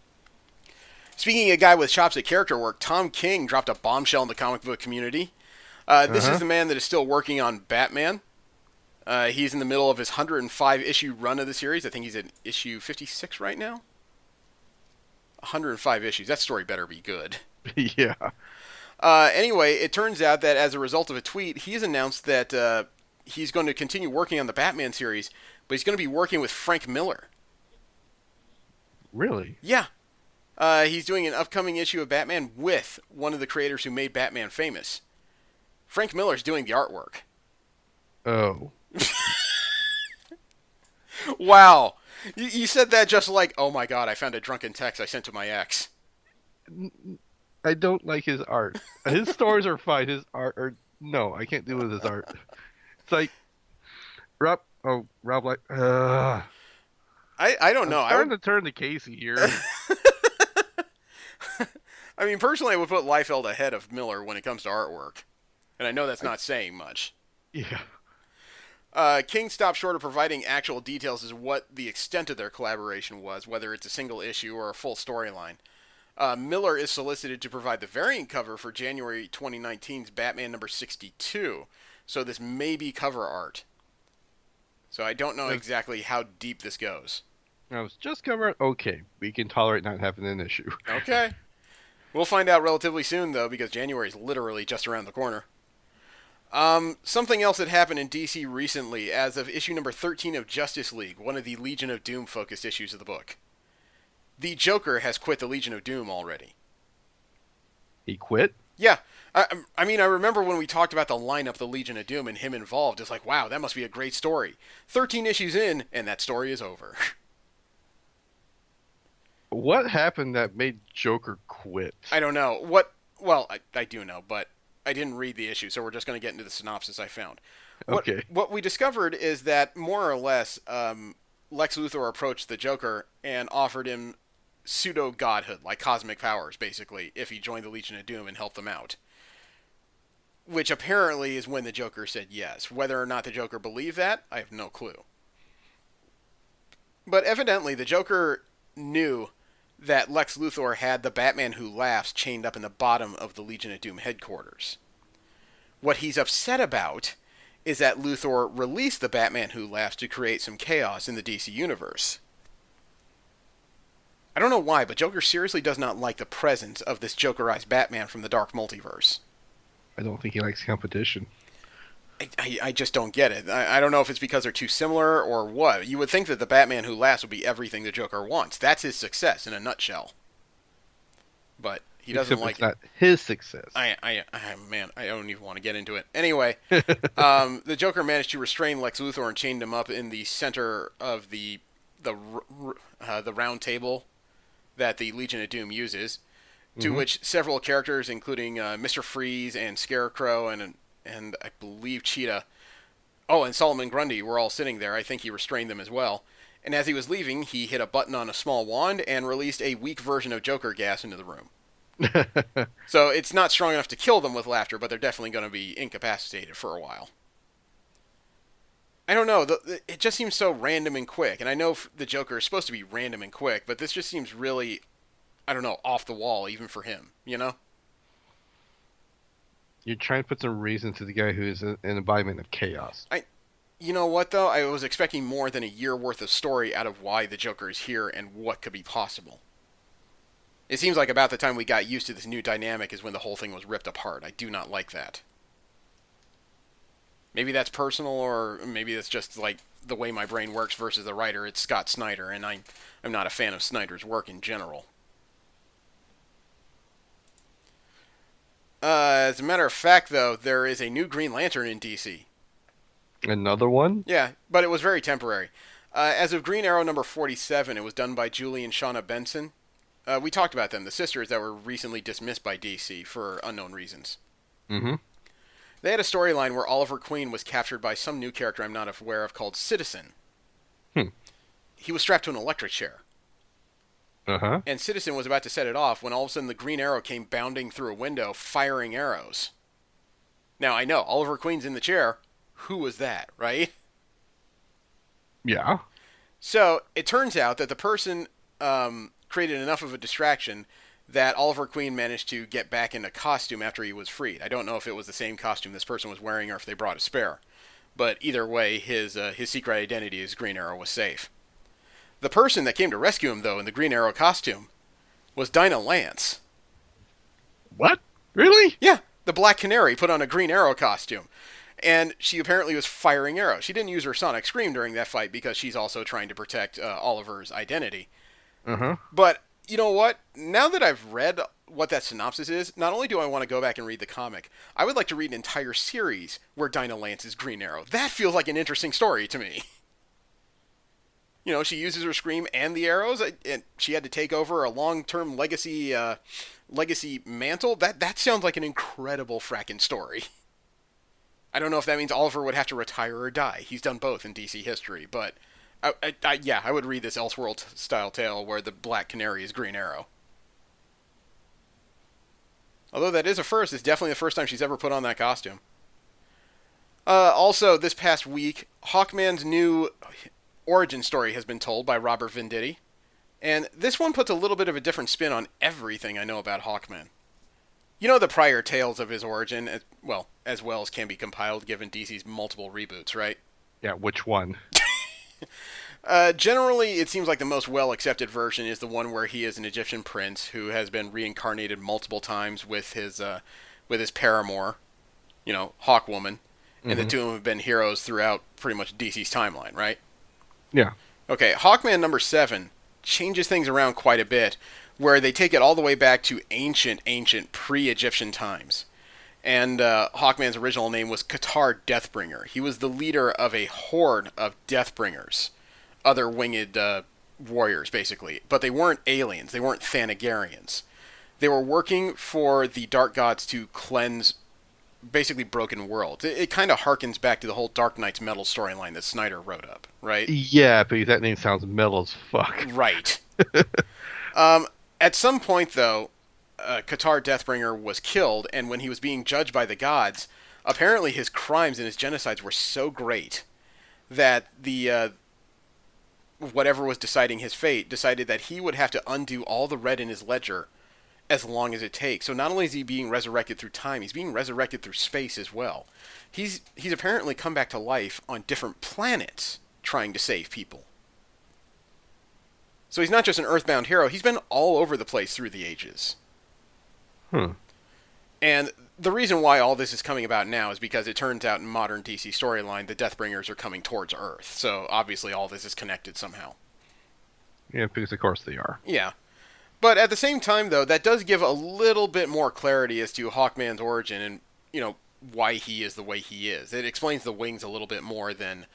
A: Speaking of a guy with chops at character work, Tom King dropped a bombshell in the comic book community. This is the man that is still working on Batman. He's in the middle of his 105-issue run of the series. I think he's at issue 56 right now. 105 issues. That story better be good.
B: Yeah.
A: Anyway, it turns out that as a result of a tweet, he's announced that he's going to continue working on the Batman series, but he's going to be working with Frank Miller.
B: Really?
A: Yeah. He's doing an upcoming issue of Batman with one of the creators who made Batman famous. Frank Miller's doing the artwork.
B: Oh.
A: Wow. You said that just like, oh my god, I found a drunken text I sent to my ex.
B: I don't like his art. His stories are fine. His art, no, I can't deal with his art. It's like Rob. Oh, Rob, like.
A: I don't know.
B: I'm starting to turn to Casey here.
A: I mean, personally, I would put Liefeld ahead of Miller when it comes to artwork, and I know that's not saying much.
B: Yeah.
A: King stopped short of providing actual details as what the extent of their collaboration was, whether it's a single issue or a full storyline. Miller is solicited to provide the variant cover for January 2019's Batman number 62, so this may be cover art. So I don't know exactly how deep this goes.
B: I was just cover art. Okay, we can tolerate not having an issue.
A: Okay. We'll find out relatively soon, though, because January is literally just around the corner. Something else that happened in DC recently, as of issue number 13 of Justice League, one of the Legion of Doom focused issues of the book. The Joker has quit the Legion of Doom already.
B: He quit?
A: Yeah. I mean, I remember when we talked about the lineup, the Legion of Doom, and him involved. It's like, wow, that must be a great story. 13 issues in, and that story is over.
B: What happened that made Joker quit?
A: I don't know. Well, I do know, but I didn't read the issue, so we're just going to get into the synopsis I found. What
B: Okay.
A: what we discovered is that more or less, Lex Luthor approached the Joker and offered him pseudo godhood, like cosmic powers, basically, if he joined the Legion of Doom and helped them out. Which apparently is when the Joker said yes. Whether or not the Joker believed that, I have no clue. But evidently, the Joker knew that Lex Luthor had the Batman Who Laughs chained up in the bottom of the Legion of Doom headquarters. What he's upset about is that Luthor released the Batman Who Laughs to create some chaos in the DC universe. I don't know why, but Joker seriously does not like the presence of this Jokerized Batman from the Dark Multiverse.
B: I don't think he likes competition.
A: I just don't get it. I don't know if it's because they're too similar or what. You would think that the Batman Who Laughs would be everything the Joker wants. That's his success in a nutshell. But he doesn't
B: Except
A: like
B: it's
A: it.
B: not his success.
A: Man, I don't even want to get into it. Anyway, the Joker managed to restrain Lex Luthor and chained him up in the center of the round table that the Legion of Doom uses, to which several characters, including Mr. Freeze and Scarecrow and I believe Cheetah, oh, and Solomon Grundy were all sitting there. I think he restrained them as well. And as he was leaving, he hit a button on a small wand and released a weak version of Joker gas into the room. So it's not strong enough to kill them with laughter, but they're definitely going to be incapacitated for a while. I don't know. It just seems so random and quick. And I know the Joker is supposed to be random and quick, but this just seems really, I don't know, off the wall even for him, you know?
B: You're trying to put some reason to the guy who is an embodiment of chaos.
A: You know what, though? I was expecting more than a year worth of story out of why the Joker is here and what could be possible. It seems like about the time we got used to this new dynamic is when the whole thing was ripped apart. I do not like that. Maybe that's personal, or maybe that's just like the way my brain works versus the writer. It's Scott Snyder, and I'm not a fan of Snyder's work in general. As a matter of fact, though, there is a new Green Lantern in DC.
B: Another one?
A: Yeah, but it was very temporary. As of Green Arrow number 47, it was done by Julie and Shauna Benson. We talked about them, the sisters that were recently dismissed by DC for unknown reasons.
B: Mm-hmm.
A: They had a storyline where Oliver Queen was captured by some new character I'm not aware of called Citizen. He was strapped to an electric chair.
B: Uh-huh.
A: And Citizen was about to set it off when all of a sudden the Green Arrow came bounding through a window, firing arrows. Now, I know, Oliver Queen's in the chair. Who was that, right?
B: Yeah.
A: So, it turns out that the person created enough of a distraction that Oliver Queen managed to get back into costume after he was freed. I don't know if it was the same costume this person was wearing or if they brought a spare. But either way, his secret identity as Green Arrow was safe. The person that came to rescue him, though, in the Green Arrow costume, was Dinah Lance.
B: What? Really?
A: Yeah, the Black Canary put on a Green Arrow costume. And she apparently was firing arrows. She didn't use her sonic scream during that fight because she's also trying to protect Oliver's identity.
B: Uh-huh.
A: But, you know what? Now that I've read what that synopsis is, not only do I want to go back and read the comic, I would like to read an entire series where Dinah Lance is Green Arrow. That feels like an interesting story to me. You know, she uses her scream and the arrows, and she had to take over a long-term legacy mantle. That sounds like an incredible frackin' story. I don't know if that means Oliver would have to retire or die. He's done both in DC history, but I would read this Elseworld-style tale where the Black Canary is Green Arrow. Although that is a first, it's definitely the first time she's ever put on that costume. Also, this past week, Hawkman's new origin story has been told by Robert Venditti, and this one puts a little bit of a different spin on everything I know about Hawkman. You know the prior tales of his origin, as well as can be compiled given DC's multiple reboots, right?
B: Yeah, which one?
A: Generally, it seems like the most well-accepted version is the one where he is an Egyptian prince who has been reincarnated multiple times with his paramour, you know, Hawkwoman, and the two of them have been heroes throughout pretty much DC's timeline, right?
B: Yeah.
A: Okay, Hawkman number 7 changes things around quite a bit, where they take it all the way back to ancient pre-Egyptian times. And Hawkman's original name was Qatar Deathbringer. He was the leader of a horde of Deathbringers, other winged warriors, basically. But they weren't aliens. They weren't Thanagarians. They were working for the Dark Gods to cleanse basically broken worlds. It kind of harkens back to the whole Dark Knight's Metal storyline that Snyder wrote up, right?
B: Yeah, because that name sounds metal as fuck.
A: Right. At some point, though, Qatar Deathbringer was killed, and when he was being judged by the gods, apparently his crimes and his genocides were so great that the whatever was deciding his fate decided that he would have to undo all the red in his ledger as long as it takes. So not only is he being resurrected through time, he's being resurrected through space as well. He's apparently come back to life on different planets trying to save people. So he's not just an earthbound hero, he's been all over the place through the ages.
B: Hmm.
A: And the reason why all this is coming about now is because it turns out in modern DC storyline, the Deathbringers are coming towards Earth. So obviously all this is connected somehow.
B: Yeah, because of course they are.
A: Yeah. But at the same time, though, that does give a little bit more clarity as to Hawkman's origin and, why he is the way he is. It explains the wings a little bit more than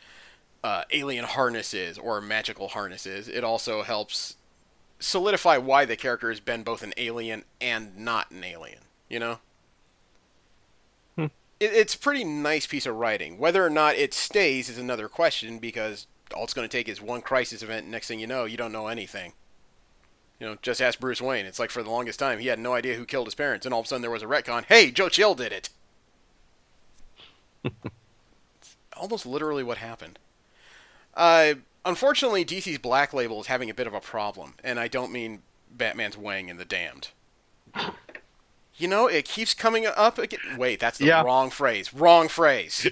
A: alien harnesses or magical harnesses. It also helps solidify why the character has been both an alien and not an alien,
B: Hmm.
A: It's a pretty nice piece of writing. Whether or not it stays is another question, because all it's going to take is one crisis event, and next thing you don't know anything. Just ask Bruce Wayne. It's like for the longest time, he had no idea who killed his parents, and all of a sudden there was a retcon. Hey, Joe Chill did it! It's almost literally what happened. Unfortunately, DC's Black Label is having a bit of a problem, and I don't mean Batman's Wang and the Damned. It keeps coming up again. Wait, that's the wrong phrase. Wrong phrase.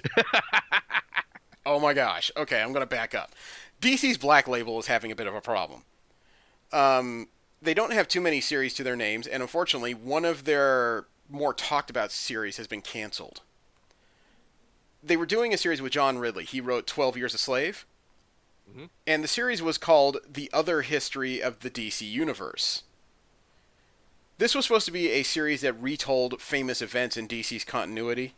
A: Oh my gosh. Okay, I'm going to back up. DC's Black Label is having a bit of a problem. They don't have too many series to their names, and unfortunately, one of their more talked about series has been canceled. They were doing a series with John Ridley. He wrote 12 Years a Slave.
B: Mm-hmm.
A: And the series was called The Other History of the DC Universe. This was supposed to be a series that retold famous events in DC's continuity,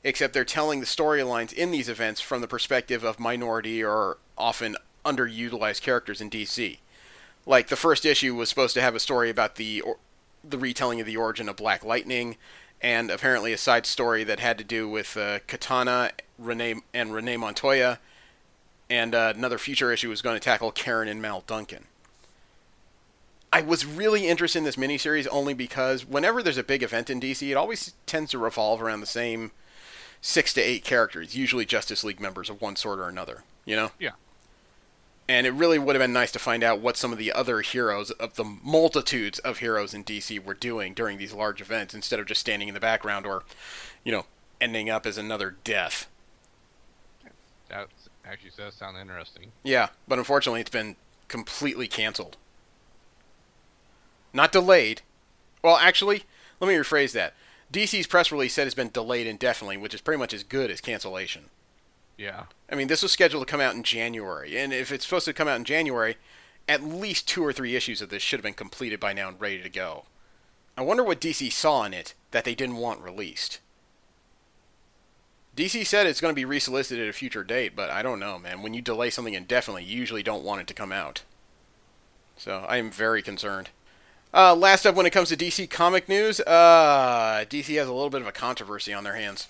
A: except they're telling the storylines in these events from the perspective of minority or often underutilized characters in DC. Like, the first issue was supposed to have a story about the retelling of the origin of Black Lightning, and apparently a side story that had to do with Katana, Renee Montoya, and another future issue was going to tackle Karen and Mal Duncan. I was really interested in this miniseries only because whenever there's a big event in DC, it always tends to revolve around the same 6 to 8 characters, usually Justice League members of one sort or another,
B: Yeah.
A: And it really would have been nice to find out what some of the other heroes of the multitudes of heroes in DC were doing during these large events instead of just standing in the background or, ending up as another death.
B: That actually does sound interesting.
A: Yeah, but unfortunately it's been completely canceled. Not delayed. Well, actually, let me rephrase that. DC's press release said it's been delayed indefinitely, which is pretty much as good as cancellation.
B: Yeah.
A: I mean, this was scheduled to come out in January, and if it's supposed to come out in January, at least 2 or 3 issues of this should have been completed by now and ready to go. I wonder what DC saw in it that they didn't want released. DC said it's going to be resolicited at a future date, but I don't know, man. When you delay something indefinitely, you usually don't want it to come out. So I am very concerned. Last up, when it comes to DC comic news, DC has a little bit of a controversy on their hands.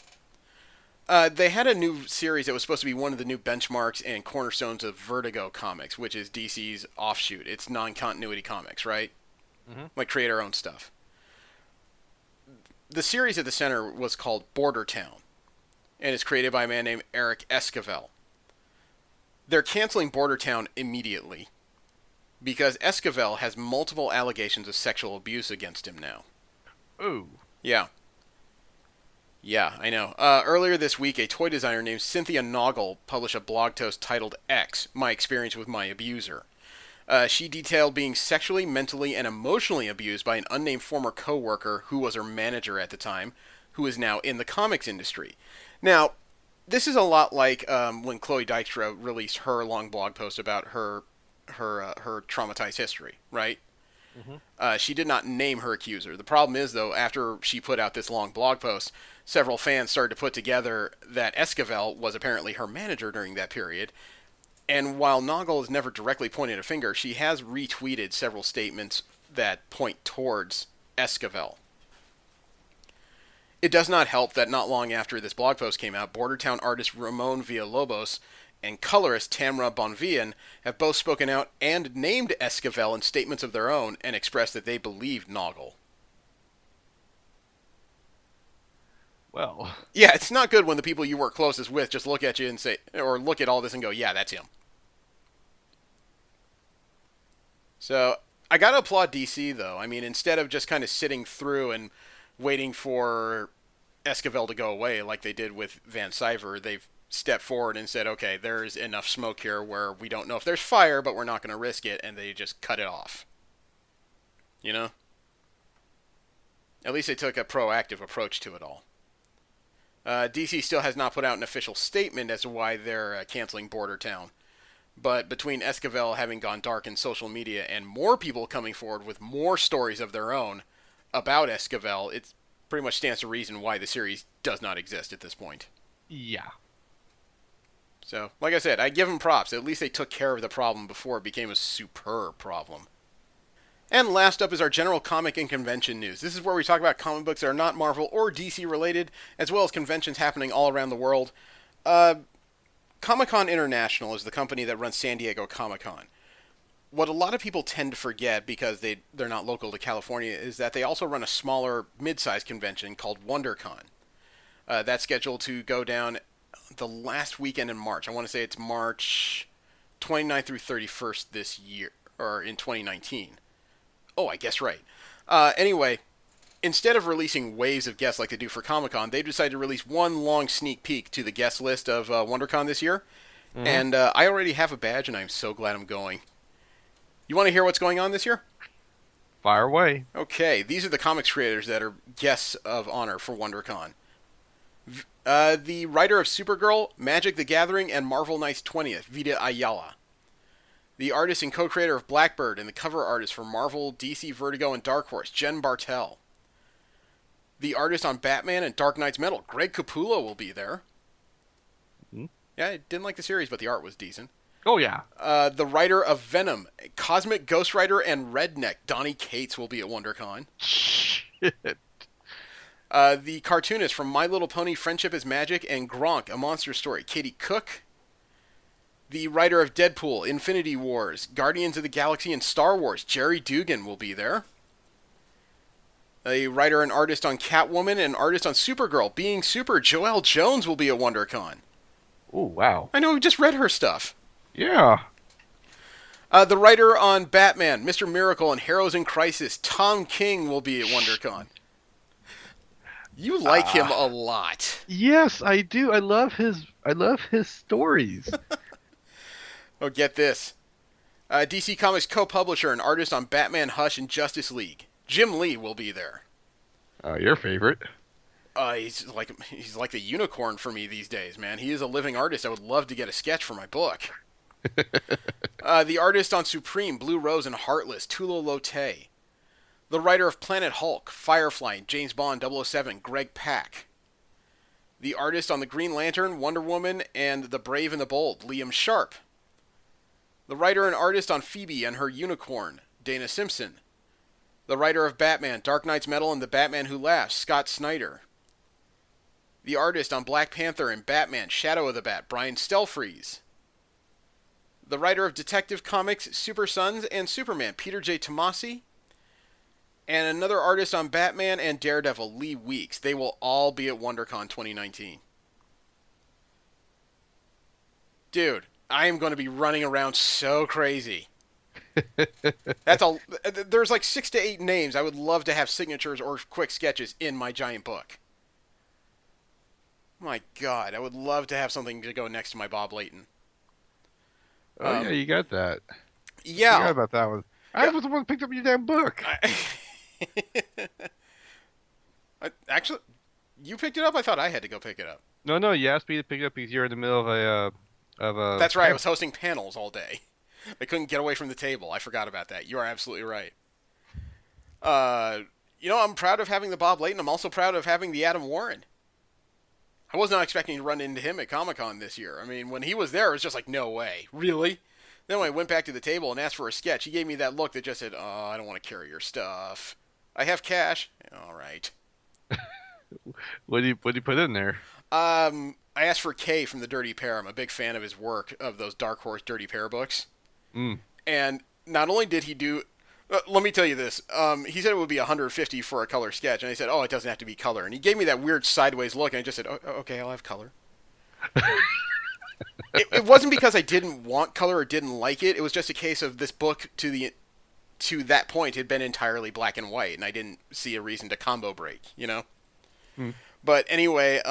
A: They had a new series that was supposed to be one of the new benchmarks and cornerstones of Vertigo Comics, which is DC's offshoot. It's non-continuity comics, right?
B: Mm-hmm.
A: Like create our own stuff. The series at the center was called Border Town, and it's created by a man named Eric Esquivel. They're canceling Border Town immediately because Esquivel has multiple allegations of sexual abuse against him now.
B: Ooh.
A: Yeah. Yeah, I know. Earlier this week, a toy designer named Cynthia Noggle published a blog post titled X, My Experience with My Abuser. She detailed being sexually, mentally, and emotionally abused by an unnamed former co-worker who was her manager at the time, who is now in the comics industry. Now, this is a lot like when Chloe Dykstra released her long blog post about her traumatized history, right? Mm-hmm. She did not name her accuser. The problem is, though, after she put out this long blog post, several fans started to put together that Esquivel was apparently her manager during that period. And while Noggle has never directly pointed a finger, she has retweeted several statements that point towards Esquivel. It does not help that not long after this blog post came out, Bordertown artist Ramon Villalobos and colorist Tamra Bonvillain have both spoken out and named Esquivel in statements of their own and expressed that they believe Noggle.
B: Well,
A: Yeah, it's not good when the people you work closest with just look at you and say, or look at all this and go, yeah, that's him. So I gotta applaud DC though. I mean, instead of just kind of sitting through and waiting for Esquivel to go away like they did with Van Sciver, they've stepped forward and said, okay, there's enough smoke here where we don't know if there's fire, but we're not going to risk it, and they just cut it off. You know? At least they took a proactive approach to it all. DC still has not put out an official statement as to why they're canceling Bordertown. But between Esquivel having gone dark in social media and more people coming forward with more stories of their own about Esquivel, it pretty much stands to reason why the series does not exist at this point.
B: yeah.
A: So, like I said, I give them props. At least they took care of the problem before it became a superb problem. And last up is our general comic and convention news. This is where we talk about comic books that are not Marvel or DC related, as well as conventions happening all around the world. Comic-Con International is the company that runs San Diego Comic-Con. What a lot of people tend to forget, because they're not local to California, is that they also run a smaller, mid-sized convention called WonderCon. That's scheduled to go down the last weekend in March. I want to say it's March 29th through 31st this year, or in 2019. Oh, I guess right. Anyway, instead of releasing waves of guests like they do for Comic-Con, they decided to release one long sneak peek to the guest list of WonderCon this year. Mm-hmm. And I already have a badge, and I'm so glad I'm going. You want to hear what's going on this year?
B: Fire away.
A: Okay, these are the comics creators that are guests of honor for WonderCon. The writer of Supergirl, Magic the Gathering, and Marvel Knights 20th, Vita Ayala. The artist and co-creator of Blackbird and the cover artist for Marvel, DC, Vertigo, and Dark Horse, Jen Bartel. The artist on Batman and Dark Knight's Metal, Greg Capullo, will be there. Mm-hmm. Yeah, I didn't like the series, but the art was decent.
B: Oh, yeah.
A: The writer of Venom, Cosmic Ghost Rider, and Redneck, Donny Cates, will be at WonderCon.
B: Shit.
A: The cartoonist from My Little Pony, Friendship is Magic, and Gronk, A Monster Story, Katie Cook. The writer of Deadpool, Infinity Wars, Guardians of the Galaxy, and Star Wars, Jerry Dugan, will be there. A writer and artist on Catwoman and artist on Supergirl, Being Super, Joelle Jones, will be at WonderCon.
B: Oh, wow.
A: I know, we just read her stuff.
B: Yeah.
A: The writer on Batman, Mr. Miracle, and Heroes in Crisis, Tom King, will be at WonderCon. You like him a lot.
B: Yes, I do. I love his stories.
A: Oh, get this. DC Comics co-publisher and artist on Batman, Hush, and Justice League, Jim Lee, will be there.
B: Your favorite.
A: He's like the unicorn for me these days, man. He is a living artist. I would love to get a sketch for my book. The artist on Supreme, Blue Rose, and Heartless, Tulo Lotte. The writer of Planet Hulk, Firefly, James Bond 007, Greg Pak. The artist on the Green Lantern, Wonder Woman, and The Brave and the Bold, Liam Sharp. The writer and artist on Phoebe and Her Unicorn, Dana Simpson. The writer of Batman, Dark Knight's Metal, and The Batman Who Laughs, Scott Snyder. The artist on Black Panther and Batman, Shadow of the Bat, Brian Stelfreeze. The writer of Detective Comics, Super Sons, and Superman, Peter J. Tomasi. And another artist on Batman and Daredevil, Lee Weeks. They will all be at WonderCon 2019. Dude, I am going to be running around so crazy. There's like 6 to 8 names I would love to have signatures or quick sketches in my giant book. My God, I would love to have something to go next to my Bob Layton.
B: Oh, yeah, you got that.
A: Yeah.
B: I forgot about that one. I was the one who picked up your damn book.
A: Actually, you picked it up? I thought I had to go pick it up.
B: No, you asked me to pick it up because you're in the middle of a...
A: That's right, I was hosting panels all day. I couldn't get away from the table. I forgot about that. You are absolutely right. I'm proud of having the Bob Layton. I'm also proud of having the Adam Warren. I was not expecting to run into him at Comic-Con this year. I mean, when he was there, it was just like, no way. Really? Then when I went back to the table and asked for a sketch, he gave me that look that just said, oh, I don't want to carry your stuff. I have cash. All right.
B: What do you put in there?
A: I asked for K from the Dirty Pair. I'm a big fan of his work of those Dark Horse Dirty Pair books.
B: Mm.
A: And not only did he do, let me tell you this. He said it would be 150 for a color sketch, and I said, "Oh, it doesn't have to be color." And he gave me that weird sideways look, and I just said, oh, "Okay, I'll have color." It wasn't because I didn't want color or didn't like it. It was just a case of this book to that point had been entirely black and white, and I didn't see a reason to combo break, you know.
B: Mm.
A: But anyway,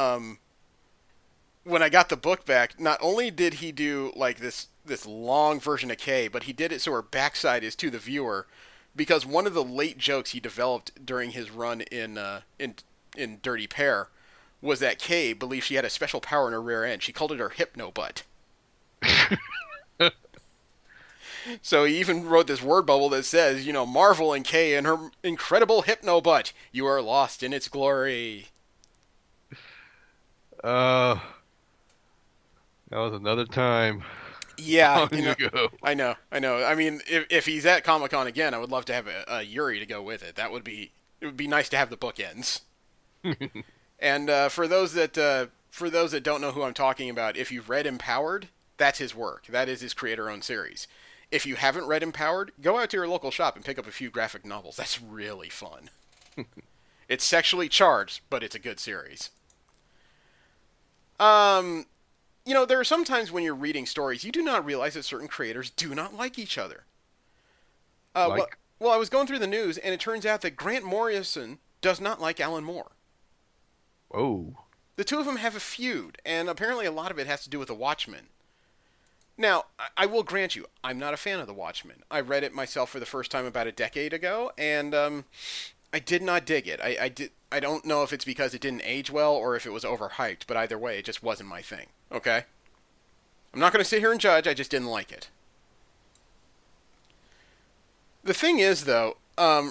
A: when I got the book back, not only did he do like this long version of K, but he did it so her backside is to the viewer, because one of the late jokes he developed during his run in Dirty Pair was that Kay believed she had a special power in her rear end. She called it her hypno butt. So he even wrote this word bubble that says, Marvel and Kay and her incredible hypno butt. You are lost in its glory.
B: Uh, that was another time
A: Yeah,
B: long ago.
A: I know. I mean, if he's at Comic Con again, I would love to have a Yuri to go with it. It would be nice to have the bookends. And for those that don't know who I'm talking about, if you've read Empowered, that's his work. That is his creator-owned series. If you haven't read Empowered, go out to your local shop and pick up a few graphic novels. That's really fun. It's sexually charged, but it's a good series. Um, there are some times when you're reading stories, you do not realize that certain creators do not like each other. Uh, well,
B: Like,
A: well, I was going through the news, and it turns out that Grant Morrison does not like Alan Moore.
B: oh,
A: The two of them have a feud, and apparently a lot of it has to do with the Watchmen. Now, I will grant you, I'm not a fan of the Watchmen. I read it myself for the first time about a decade ago, and I did not dig it. I don't know if it's because it didn't age well or if it was overhyped, but either way, it just wasn't my thing. Okay? I'm not going to sit here and judge, I just didn't like it. The thing is, though,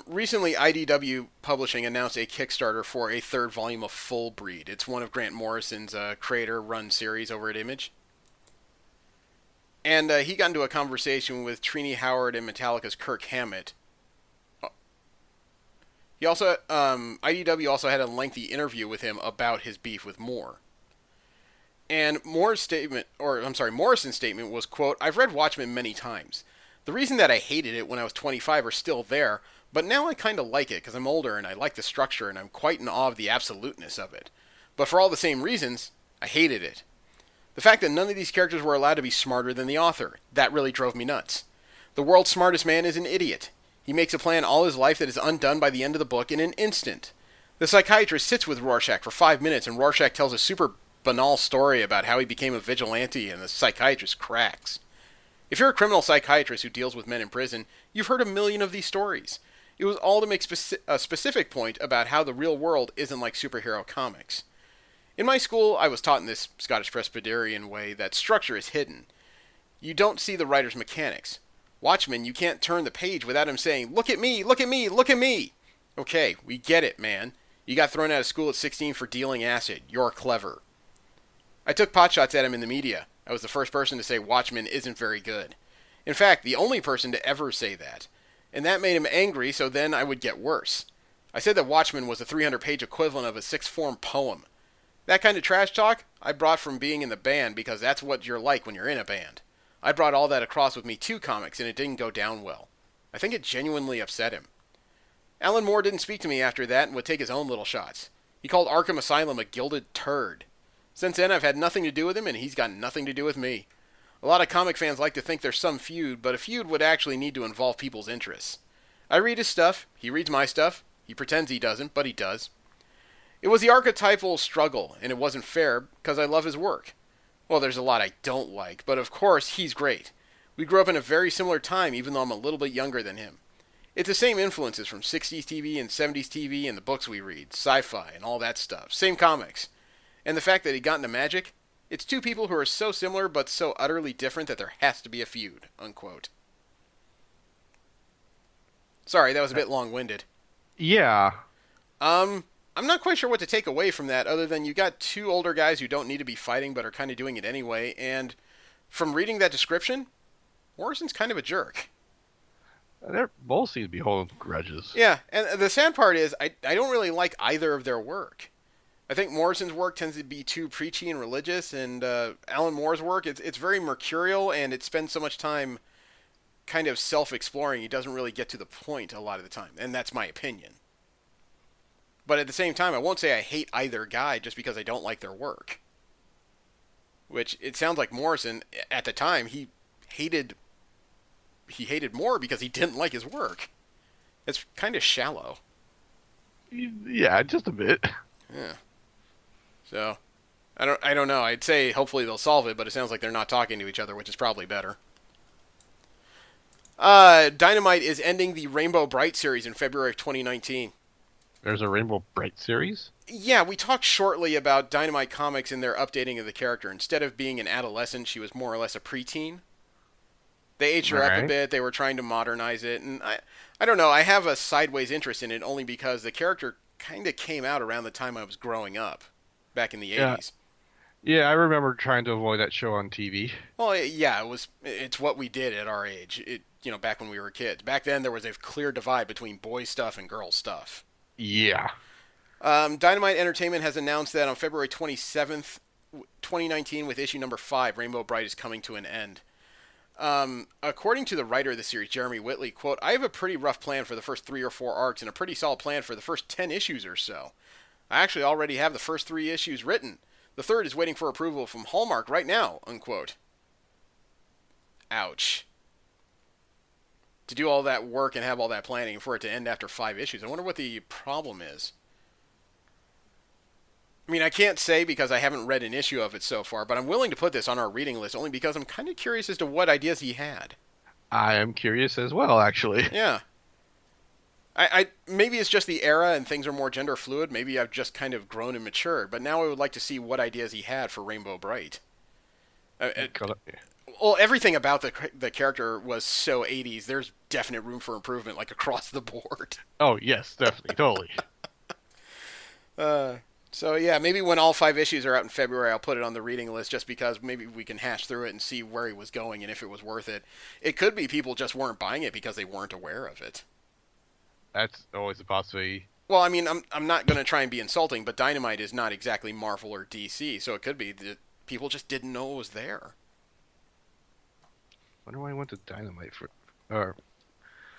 A: recently IDW Publishing announced a Kickstarter for a third volume of Full Breed. It's one of Grant Morrison's creator-run series over at Image. And he got into a conversation with Trini Howard and Metallica's Kirk Hammett. He also, IDW also had a lengthy interview with him about his beef with Moore. And Morrison's statement was, quote, "I've read Watchmen many times. The reason that I hated it when I was 25 are still there, but now I kind of like it because I'm older and I like the structure and I'm quite in awe of the absoluteness of it. But for all the same reasons, I hated it. The fact that none of these characters were allowed to be smarter than the author, that really drove me nuts. The world's smartest man is an idiot. He makes a plan all his life that is undone by the end of the book in an instant. The psychiatrist sits with Rorschach for 5 minutes and Rorschach tells a super banal story about how he became a vigilante and the psychiatrist cracks. If you're a criminal psychiatrist who deals with men in prison, you've heard a million of these stories. It was all to make a specific point about how the real world isn't like superhero comics. In my school, I was taught in this Scottish Presbyterian way that structure is hidden. You don't see the writer's mechanics. Watchmen, you can't turn the page without him saying, "Look at me, look at me, look at me." Okay, we get it, man. You got thrown out of school at 16 for dealing acid. You're clever. I took potshots at him in the media. I was the first person to say Watchmen isn't very good. In fact, the only person to ever say that. And that made him angry, so then I would get worse. I said that Watchmen was a 300-page equivalent of a sixth-form poem. That kind of trash talk I brought from being in the band because that's what you're like when you're in a band. I brought all that across with me to comics and it didn't go down well. I think it genuinely upset him. Alan Moore didn't speak to me after that and would take his own little shots. He called Arkham Asylum a gilded turd. Since then I've had nothing to do with him and he's got nothing to do with me. A lot of comic fans like to think there's some feud, but a feud would actually need to involve people's interests. I read his stuff, he reads my stuff, he pretends he doesn't, but he does. It was the archetypal struggle, and it wasn't fair because I love his work. Well, there's a lot I don't like, but of course, he's great. We grew up in a very similar time, even though I'm a little bit younger than him. It's the same influences from 60s TV and 70s TV and the books we read, sci-fi, and all that stuff. Same comics. And the fact that he got into magic, it's two people who are so similar but so utterly different that there has to be a feud, unquote. Sorry, that was a bit long-winded.
B: yeah.
A: I'm not quite sure what to take away from that other than you got two older guys who don't need to be fighting but are kind of doing it anyway, and from reading that description, Morrison's kind of a jerk.
B: They both seem to be holding grudges.
A: Yeah, and the sad part is I don't really like either of their work. I think Morrison's work tends to be too preachy and religious, and Alan Moore's work it's very mercurial, and it spends so much time kind of self-exploring. He doesn't really get to the point a lot of the time, and that's my opinion. But at the same time, I won't say I hate either guy just because I don't like their work. Which it sounds like Morrison at the time hated he hated Moore because he didn't like his work. It's kind of shallow.
B: Yeah, just a bit.
A: Yeah. So I don't know. I'd say hopefully they'll solve it, but it sounds like they're not talking to each other, which is probably better. Dynamite is ending the Rainbow Bright series in February of 2019.
B: There's a Rainbow Bright series?
A: Yeah, we talked shortly about Dynamite Comics and their updating of the character. Instead of being an adolescent, she was more or less a preteen. They aged her up a bit. They were trying to modernize it, and I don't know. I have a sideways interest in it only because the character kind of came out around the time I was growing up, back in the
B: Yeah.
A: 80s.
B: Yeah, I remember trying to avoid that show on TV.
A: Well, yeah, it's what we did at our age. Back when we were kids. Back then, there was a clear divide between boy stuff and girl stuff.
B: Yeah.
A: Dynamite Entertainment has announced that on February 27th, 2019, with issue number 5, Rainbow Bright is coming to an end. According to the writer of the series, Jeremy Whitley, quote, I have a pretty rough plan for the first 3 or 4 arcs and a pretty solid plan for the first 10 issues or so. I actually already have the first 3 issues written. The third is waiting for approval from Hallmark right now, unquote. Ouch. To do all that work and have all that planning for it to end after 5 issues. I wonder what the problem is. I mean, I can't say because I haven't read an issue of it so far, but I'm willing to put this on our reading list only because I'm kind of curious as to what ideas he had.
B: I am curious as well, actually.
A: Yeah. I maybe it's just the era and things are more gender fluid. Maybe I've just kind of grown and matured, but now I would like to see what ideas he had for Rainbow Bright. Well, everything about the character was so 80s. There's definite room for improvement, like across the board.
B: Oh, yes, definitely, totally.
A: So yeah, maybe when all 5 issues are out in February, I'll put it on the reading list just because maybe we can hash through it and see where he was going and if it was worth it. It could be people just weren't buying it because they weren't aware of it.
B: That's always a possibility.
A: Well, I mean, I'm not going to try and be insulting, but Dynamite is not exactly Marvel or DC, so it could be that people just didn't know it was there.
B: Wonder why I went to Dynamite for. Or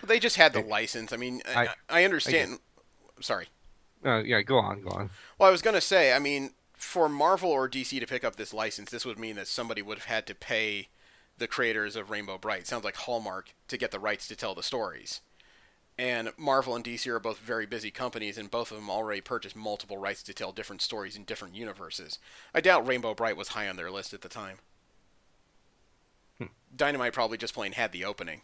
A: They just had the license. I mean, I understand. Sorry.
B: Yeah, go on, go on.
A: Well, I was going to say, I mean, for Marvel or DC to pick up this license, this would mean that somebody would have had to pay the creators of Rainbow Bright, sounds like Hallmark, to get the rights to tell the stories. And Marvel and DC are both very busy companies, and both of them already purchased multiple rights to tell different stories in different universes. I doubt Rainbow Bright was high on their list at the time. Dynamite probably just plain had the opening.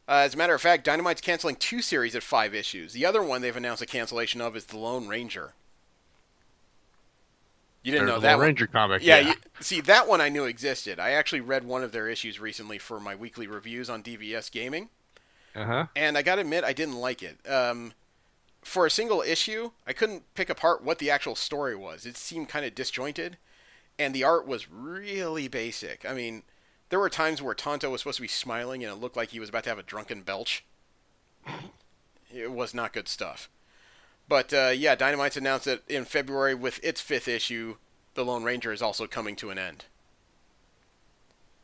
A: As a matter of fact, Dynamite's canceling 2 series at 5 issues. The other one they've announced a cancellation of is The Lone Ranger. You didn't know that
B: Lone
A: one?
B: Ranger comic.
A: Yeah. See, that one I knew existed. I actually read one of their issues recently for my weekly reviews on DVS Gaming.
B: Uh-huh.
A: And I gotta admit, I didn't like it. For a single issue, I couldn't pick apart what the actual story was. It seemed kind of disjointed, and the art was really basic. I mean, there were times where Tonto was supposed to be smiling, and it looked like he was about to have a drunken belch. It was not good stuff. But, yeah, Dynamite's announced that in February, with its 5th issue, The Lone Ranger is also coming to an end.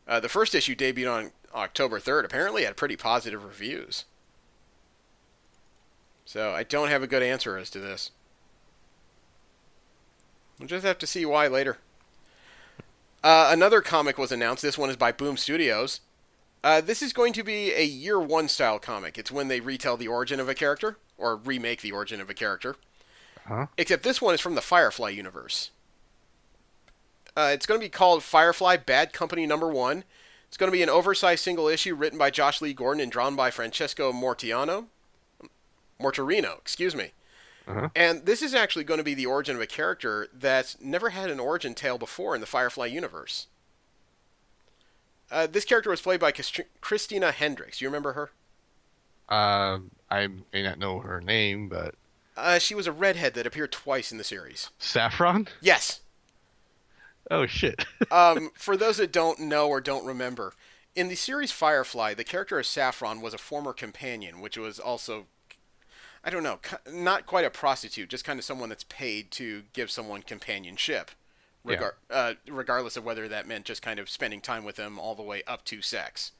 A: The first issue debuted on October 3rd. Apparently had pretty positive reviews. So I don't have a good answer as to this. We'll just have to see why later. Another comic was announced. This one is by Boom Studios. This is going to be a year 1 style comic. It's when they retell the origin of a character, or remake the origin of a character.
B: Huh?
A: Except this one is from the Firefly universe. It's going to be called Firefly Bad Company Number 1. It's going to be an oversized single issue written by Josh Lee Gordon and drawn by Francesco Mortorino, excuse me.
B: Uh-huh.
A: And this is actually going to be the origin of a character that's never had an origin tale before in the Firefly universe. This character was played by Christina Hendricks. You remember her?
B: I may not know her name, but
A: She was a redhead that appeared twice in the series.
B: Saffron?
A: Yes.
B: Oh shit.
A: For those that don't know or don't remember, in the series Firefly, the character of Saffron was a former companion, which was also... I don't know, not quite a prostitute, just kind of someone that's paid to give someone companionship,
B: Yeah.
A: regardless of whether that meant just kind of spending time with them all the way up to sex.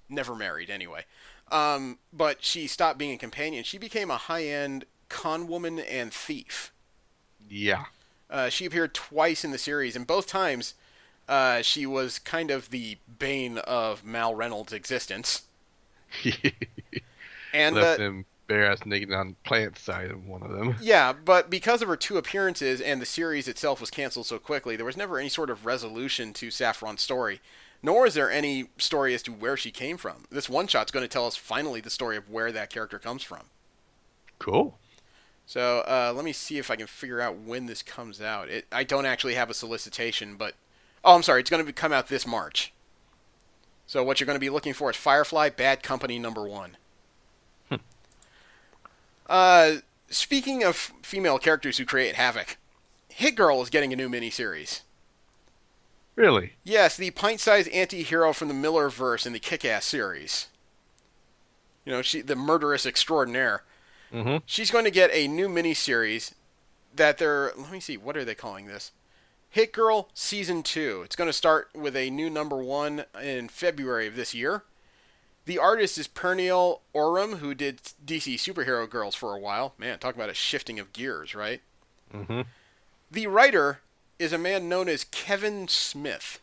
A: Never married, anyway. But she stopped being a companion. She became a high-end con woman and thief.
B: Yeah.
A: She appeared twice in the series, and both times she was kind of the bane of Mal Reynolds' existence. And
B: Left him bare ass naked on plant side of one of them.
A: yeah, but because of her two appearances and the series itself was canceled so quickly, there was never any sort of resolution to Saffron's story. Nor is there any story as to where she came from. This one shot's going to tell us finally the story of where that character comes from.
B: Cool.
A: So let me see if I can figure out when this comes out. I don't actually have a solicitation, but... Oh, I'm sorry. It's going to come out this March. So what you're going to be looking for is Firefly Bad Company #1. Speaking of female characters who create havoc, Hit Girl is getting a new miniseries.
B: Really?
A: Yes, the pint-sized anti-hero from the Millerverse in the Kick-Ass series. You know, the murderous extraordinaire.
B: Mm-hmm.
A: She's going to get a new miniseries that they're... Let me see, what are they calling this? Hit Girl Season 2. It's going to start with a new #1 in February of this year. The artist is Pernille Oram, who did DC Superhero Girls for a while. Man, talk about a shifting of gears, right?
B: Mm-hmm.
A: The writer is a man known as Kevin Smith.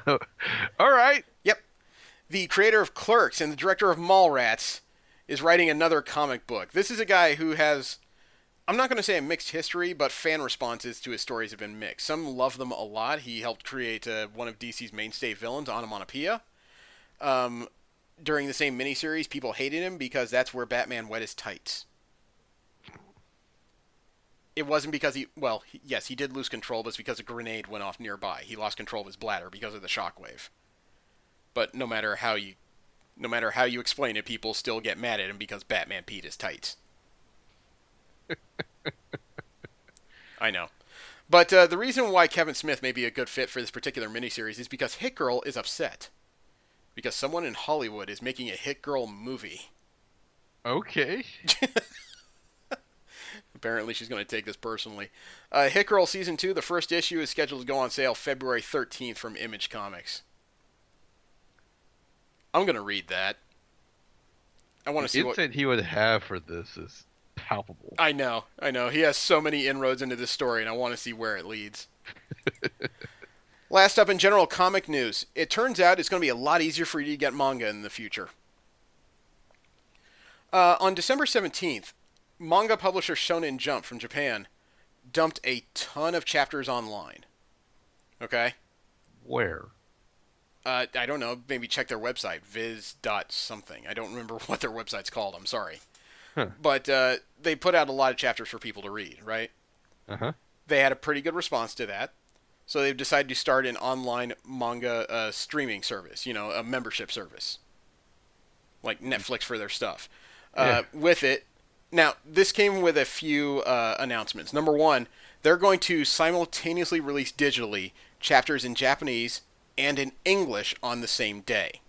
B: All right.
A: Yep. The creator of Clerks and the director of Mallrats is writing another comic book. This is a guy who has, I'm not going to say a mixed history, but fan responses to his stories have been mixed. Some love them a lot. He helped create one of DC's mainstay villains, Onomatopoeia. During the same miniseries, people hated him because that's where Batman wet his tights. It wasn't because yes, he did lose control, but it's because a grenade went off nearby. He lost control of his bladder because of the shockwave. But no matter how you explain it, people still get mad at him because Batman peed his tights. I know. But the reason why Kevin Smith may be a good fit for this particular miniseries is because Hit Girl is upset. Because someone in Hollywood is making a Hit Girl movie.
B: Okay.
A: Apparently she's going to take this personally. Hit Girl Season 2, the first issue, is scheduled to go on sale February 13th from Image Comics. I'm going to read that. I want to see what...
B: The insight he would have for this is palpable.
A: I know. He has so many inroads into this story, and I want to see where it leads. Last up in general comic news. It turns out it's going to be a lot easier for you to get manga in the future. On December 17th, manga publisher Shonen Jump from Japan dumped a ton of chapters online. Okay?
B: Where?
A: I don't know. Maybe check their website, viz.something. I don't remember what their website's called. I'm sorry.
B: Huh.
A: But they put out a lot of chapters for people to read, right?
B: Uh-huh.
A: They had a pretty good response to that. So they've decided to start an online manga streaming service, a membership service. Like Netflix for their stuff.
B: Yeah.
A: With it, now, this came with a few announcements. Number one, they're going to simultaneously release digitally chapters in Japanese and in English on the same day.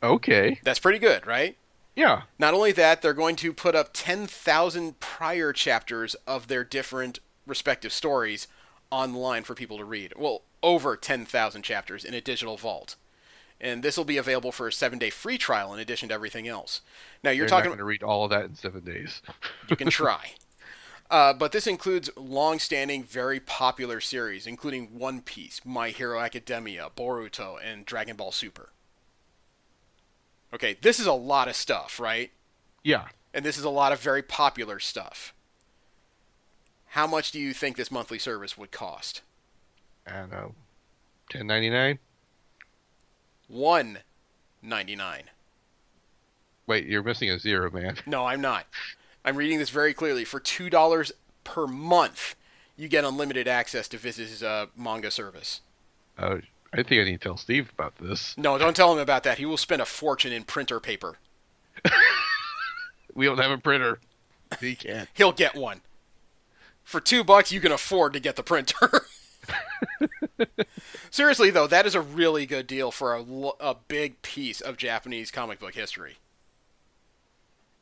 B: Okay.
A: That's pretty good, right?
B: Yeah.
A: Not only that, they're going to put up 10,000 prior chapters of their different respective stories online for people to read. Well, over 10,000 chapters in a digital vault. And this will be available for a 7-day free trial in addition to everything else. Now, you're
B: They're
A: talking...
B: not going to read all of that in 7 days.
A: You can try. But this includes long-standing, very popular series, including One Piece, My Hero Academia, Boruto, and Dragon Ball Super. Okay, this is a lot of stuff, right?
B: Yeah.
A: And this is a lot of very popular stuff. How much do you think this monthly service would cost?
B: I don't know. $10.99?
A: $1.99.
B: Wait, you're missing a zero, man.
A: No, I'm not. I'm reading this very clearly. For $2 per month, you get unlimited access to Viz's manga service.
B: I think I need to tell Steve about this.
A: No, don't tell him about that. He will spend a fortune in printer paper.
B: We don't have a printer. He can't.
A: He'll get one. For $2, you can afford to get the printer. Seriously, though, that is a really good deal for a big piece of Japanese comic book history.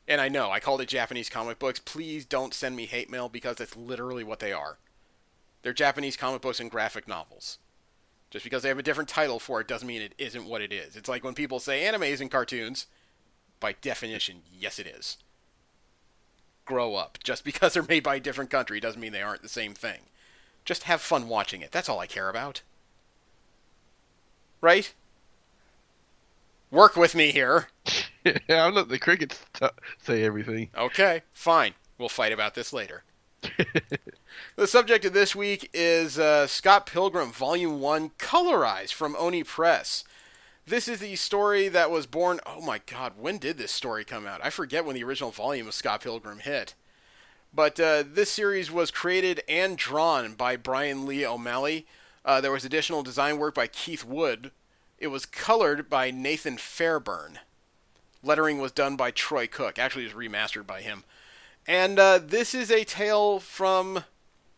A: And I know I called it Japanese comic books. Please don't send me hate mail because that's literally what they are. They're Japanese comic books and graphic novels. Just because they have a different title for it doesn't mean it isn't what it is. It's like when people say animes and cartoons. By definition, yes, it is. Grow up. Just because they're made by a different country doesn't mean they aren't the same thing. Just have fun watching it. That's all I care about. Right? Work with me here.
B: I'll let the crickets say everything.
A: Okay, fine. We'll fight about this later. The subject of this week is Scott Pilgrim Volume 1 Colorized from Oni Press. This is the story that was born... Oh my god, when did this story come out? I forget when the original volume of Scott Pilgrim hit. But this series was created and drawn by Brian Lee O'Malley. There was additional design work by Keith Wood. It was colored by Nathan Fairburn. Lettering was done by Troy Cook. Actually, it was remastered by him. And this is a tale from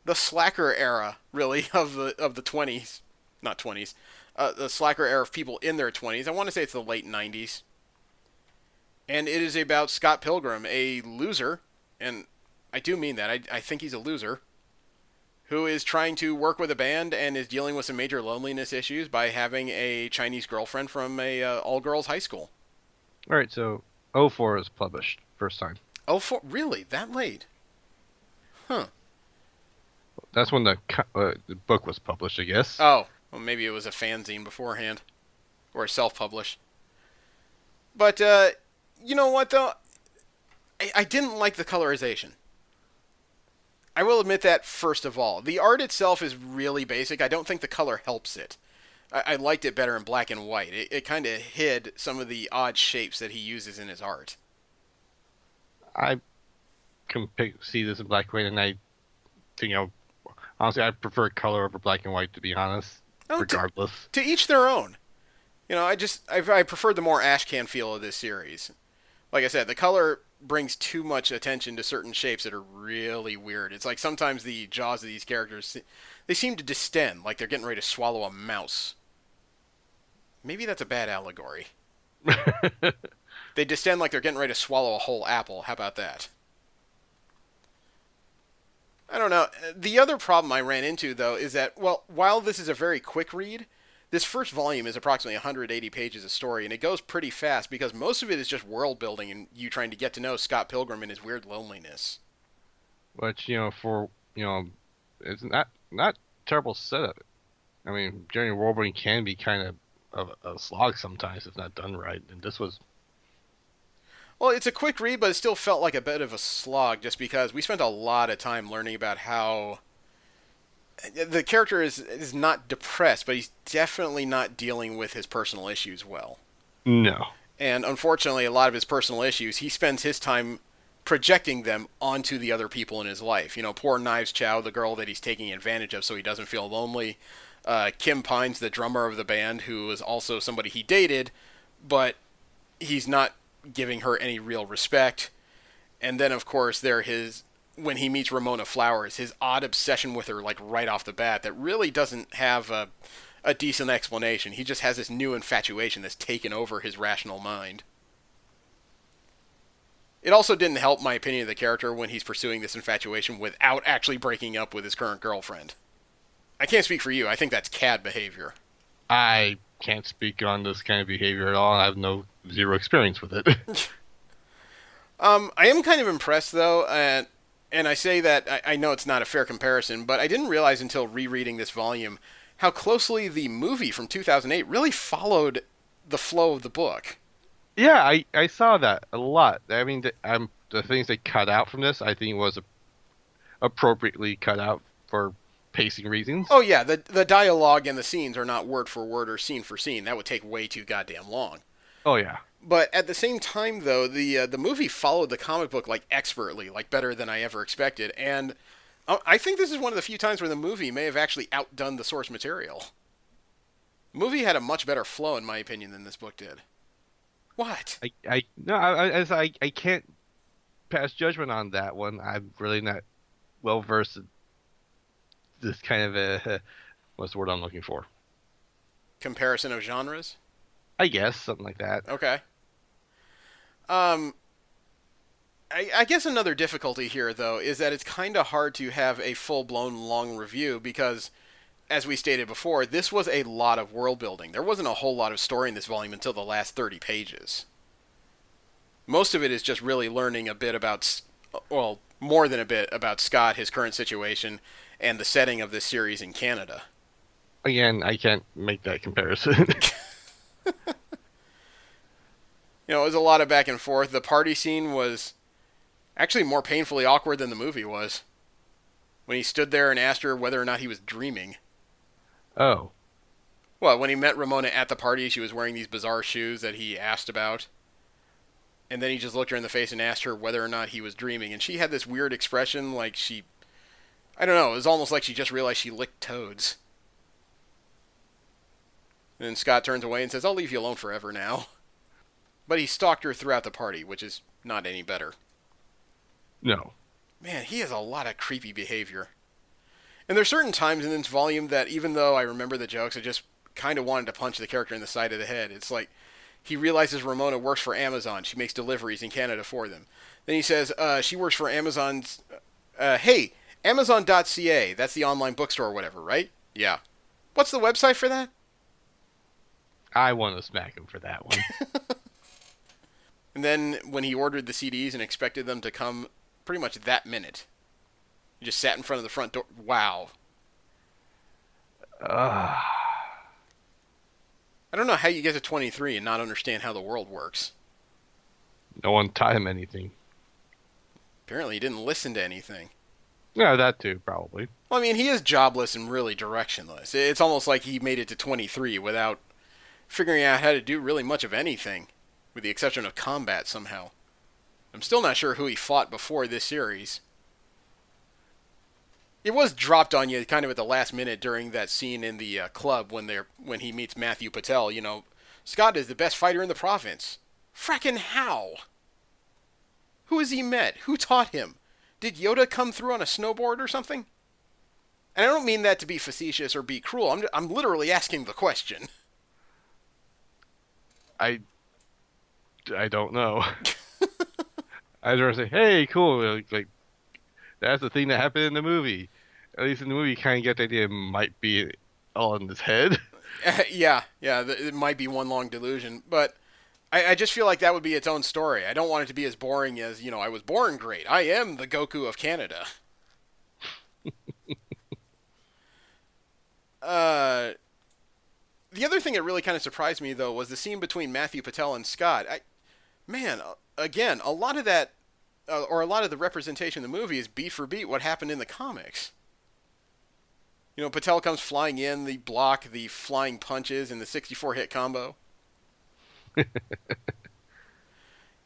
A: the slacker era, really, of the 20s. Not 20s. The slacker era of people in their 20s. I want to say it's the late 90s. And it is about Scott Pilgrim, a loser, and I do mean that. I think he's a loser, who is trying to work with a band and is dealing with some major loneliness issues by having a Chinese girlfriend from a all-girls high school.
B: All right, so '04 is published first time.
A: Oh, really? That late? Huh.
B: That's when the book was published, I guess.
A: Oh, well, maybe it was a fanzine beforehand, or self-published. But you know what though? I didn't like the colorization. I will admit that first of all. The art itself is really basic. I don't think the color helps it. I liked it better in black and white. It kind of hid some of the odd shapes that he uses in his art.
B: I can see this in black and white, and I think, honestly, I prefer color over black and white, to be honest, regardless.
A: To each their own. You know, I prefer the more ashcan feel of this series. Like I said, the color brings too much attention to certain shapes that are really weird. It's like sometimes the jaws of these characters, they seem to distend, like they're getting ready to swallow a mouse. Maybe that's a bad allegory. They distend like they're getting ready to swallow a whole apple. How about that? I don't know. The other problem I ran into, though, is that, well, while this is a very quick read, this first volume is approximately 180 pages of story, and it goes pretty fast because most of it is just world building and you trying to get to know Scott Pilgrim and his weird loneliness.
B: Which, it's not terrible setup. I mean, Journey to World can be kind of a slog sometimes if not done right, and this was...
A: Well, it's a quick read, but it still felt like a bit of a slog just because we spent a lot of time learning about how the character is not depressed, but he's definitely not dealing with his personal issues well.
B: No.
A: And unfortunately, a lot of his personal issues, he spends his time projecting them onto the other people in his life. You know, poor Knives Chow, the girl that he's taking advantage of so he doesn't feel lonely. Kim Pines, the drummer of the band, who is also somebody he dated, but he's not giving her any real respect. And then, of course, when he meets Ramona Flowers, his odd obsession with her, like, right off the bat, that really doesn't have a decent explanation. He just has this new infatuation that's taken over his rational mind. It also didn't help my opinion of the character when he's pursuing this infatuation without actually breaking up with his current girlfriend. I can't speak for you. I think that's cad behavior.
B: I can't speak on this kind of behavior at all. I have zero experience with it.
A: I am kind of impressed, though, and I say that I know it's not a fair comparison, but I didn't realize until rereading this volume how closely the movie from 2008 really followed the flow of the book.
B: Yeah, I saw that a lot. I mean, the things they cut out from this, I think, was appropriately cut out for pacing reasons.
A: Oh, yeah, the dialogue and the scenes are not word for word or scene for scene. That would take way too goddamn long.
B: Oh, yeah.
A: But at the same time, though, the movie followed the comic book, like, expertly, like, better than I ever expected. And I think this is one of the few times where the movie may have actually outdone the source material. The movie had a much better flow, in my opinion, than this book did. What?
B: I can't pass judgment on that one. I'm really not well versed in this kind of what's the word I'm looking for?
A: Comparison of genres?
B: I guess something like that.
A: Okay. I guess another difficulty here, though, is that it's kind of hard to have a full blown long review because, as we stated before, this was a lot of world building. There wasn't a whole lot of story in this volume until the last 30 pages. Most of it is just really learning a bit about, well, more than a bit about Scott, his current situation, and the setting of this series in Canada.
B: Again, I can't make that comparison.
A: It was a lot of back and forth. The party scene was actually more painfully awkward than the movie was. When he stood there and asked her whether or not he was dreaming.
B: Oh.
A: Well, when he met Ramona at the party, she was wearing these bizarre shoes that he asked about. And then he just looked her in the face and asked her whether or not he was dreaming. And she had this weird expression like I don't know, it was almost like she just realized she licked toads. And then Scott turns away and says, I'll leave you alone forever now. But he stalked her throughout the party, which is not any better.
B: No.
A: Man, he has a lot of creepy behavior. And there's certain times in this volume that even though I remember the jokes, I just kind of wanted to punch the character in the side of the head. It's like he realizes Ramona works for Amazon. She makes deliveries in Canada for them. Then he says she works for Amazon's... hey, Amazon.ca. That's the online bookstore or whatever, right? Yeah. What's the website for that?
B: I want to smack him for that one.
A: And then when he ordered the CDs and expected them to come pretty much that minute, he just sat in front of the front door. Wow.
B: Uh,
A: I don't know how you get to 23 and not understand how the world works.
B: no one taught him anything.
A: Apparently he didn't listen to anything.
B: Yeah, that too, probably.
A: Well, I mean, he is jobless and really directionless. It's almost like he made it to 23 without figuring out how to do really much of anything, with the exception of combat somehow. I'm still not sure who he fought before this series. It was dropped on you kind of at the last minute during that scene in the club when he meets Matthew Patel. Scott is the best fighter in the province. Frackin' how? Who has he met? Who taught him? Did Yoda come through on a snowboard or something? And I don't mean that to be facetious or be cruel. I'm literally asking the question.
B: I don't know. I just say, hey, cool. Like that's the thing that happened in the movie. At least in the movie, you kind of get the idea it might be all in his head.
A: Yeah, it might be one long delusion, but I just feel like that would be its own story. I don't want it to be as boring as, I was born great. I am the Goku of Canada. The other thing that really kind of surprised me, though, was the scene between Matthew Patel and Scott. Again, a lot of that, or a lot of the representation in the movie is beat for beat what happened in the comics. Patel comes flying in, the block, the flying punches, and the 64-hit combo.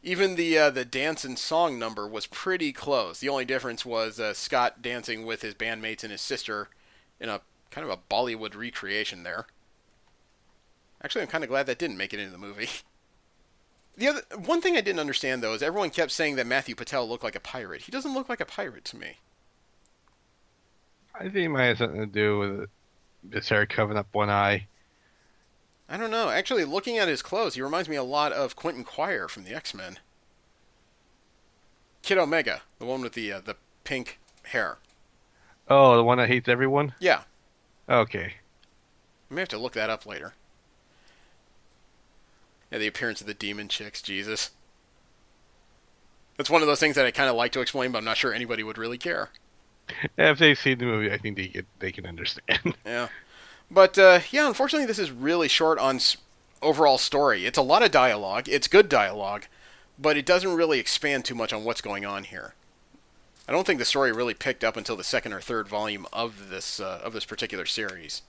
A: Even the dance and song number was pretty close. The only difference was Scott dancing with his bandmates and his sister in a kind of a Bollywood recreation there. Actually, I'm kind of glad that didn't make it into the movie. The one thing I didn't understand, though, is everyone kept saying that Matthew Patel looked like a pirate. He doesn't look like a pirate to me.
B: I think it might have something to do with his hair covering up one eye.
A: I don't know. Actually, looking at his clothes, he reminds me a lot of Quentin Quire from the X-Men. Kid Omega, the one with the pink hair.
B: Oh, the one that hates everyone?
A: Yeah.
B: Okay.
A: I may have to look that up later. Yeah, the appearance of the demon chicks, Jesus. That's one of those things that I kind of like to explain, but I'm not sure anybody would really care.
B: Yeah, if they've seen the movie, I think they can understand.
A: Yeah. But, unfortunately this is really short on overall story. It's a lot of dialogue. It's good dialogue, but it doesn't really expand too much on what's going on here. I don't think the story really picked up until the second or third volume of this particular series.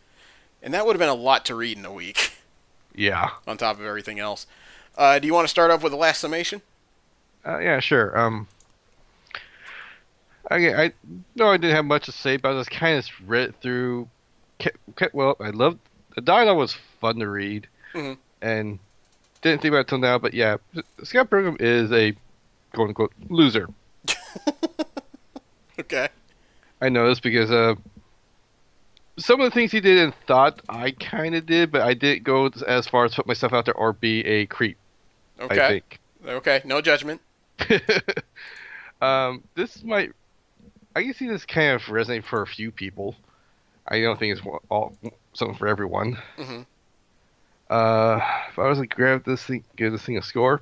A: And that would have been a lot to read in a week.
B: Yeah.
A: On top of everything else. Do you want to start off with the last summation?
B: Yeah, sure. I know I didn't have much to say, but I just kind of read it through. Well, I loved the dialogue was fun to read, and didn't think about it till now. But yeah, Scott Pilgrim is a quote unquote loser.
A: Okay.
B: I know this because some of the things he did and thought I kind of did, but I didn't go as far as put myself out there or be a creep.
A: Okay.
B: I think.
A: Okay. No judgment.
B: This might I can see this kind of resonate for a few people. I don't think it's all something for everyone.
A: Hmm.
B: If I was to grab this thing, give this thing a score,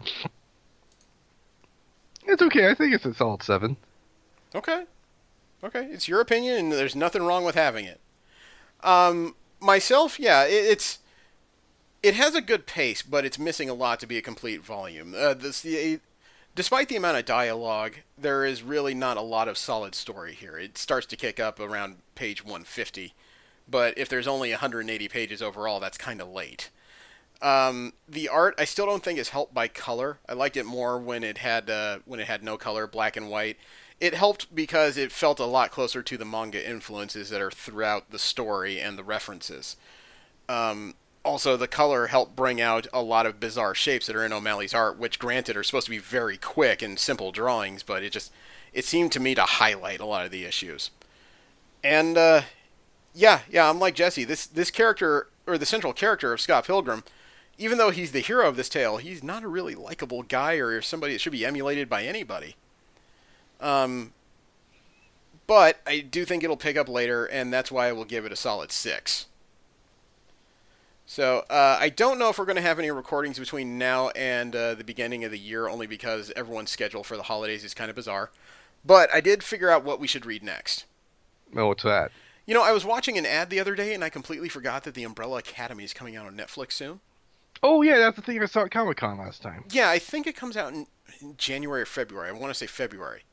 B: it's okay. I think it's a solid 7.
A: Okay. Okay. It's your opinion, and there's nothing wrong with having it. Myself, yeah, it has a good pace, but it's missing a lot to be a complete volume. Despite the amount of dialogue, there is really not a lot of solid story here. It starts to kick up around page 150, but if there's only 180 pages overall, that's kind of late. The art I still don't think is helped by color. I liked it more when it had no color, black and white. It helped because it felt a lot closer to the manga influences that are throughout the story and the references. Also, the color helped bring out a lot of bizarre shapes that are in O'Malley's art, which, granted, are supposed to be very quick and simple drawings, but it seemed to me to highlight a lot of the issues. And yeah, I'm like Jesse. This character, or the central character of Scott Pilgrim, even though he's the hero of this tale, he's not a really likable guy or somebody that should be emulated by anybody. Um, but I do think it'll pick up later, and that's why I will give it a solid 6. So I don't know if we're going to have any recordings between now and the beginning of the year, only because everyone's schedule for the holidays is kind of bizarre. But I did figure out what we should read next.
B: Oh, what's that?
A: You know, I was watching an ad the other day, and I completely forgot that the Umbrella Academy is coming out on Netflix soon.
B: Oh yeah, that's the thing I saw at Comic Con last time.
A: Yeah, I think it comes out in January or February. I want to say February.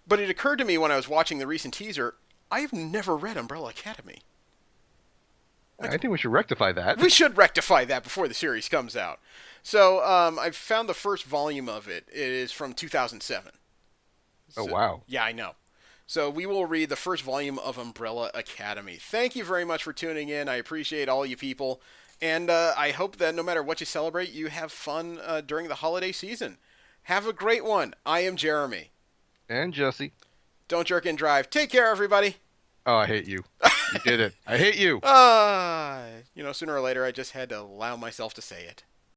A: But it occurred to me when I was watching the recent teaser, I've never read Umbrella Academy.
B: I think we should rectify that.
A: We should rectify that before the series comes out. So I've found the first volume of it. It is from 2007.
B: Oh
A: So,
B: wow.
A: yeah, I know. So we will read the first volume of Umbrella Academy. Thank you very much for tuning in. I appreciate all you people. And I hope that no matter what you celebrate, you have fun during the holiday season. Have a great one. I am Jeremy.
B: And Jesse.
A: Don't jerk and drive. Take care, everybody.
B: Oh, I hate you. You did it. I hate you.
A: Sooner or later, I just had to allow myself to say it.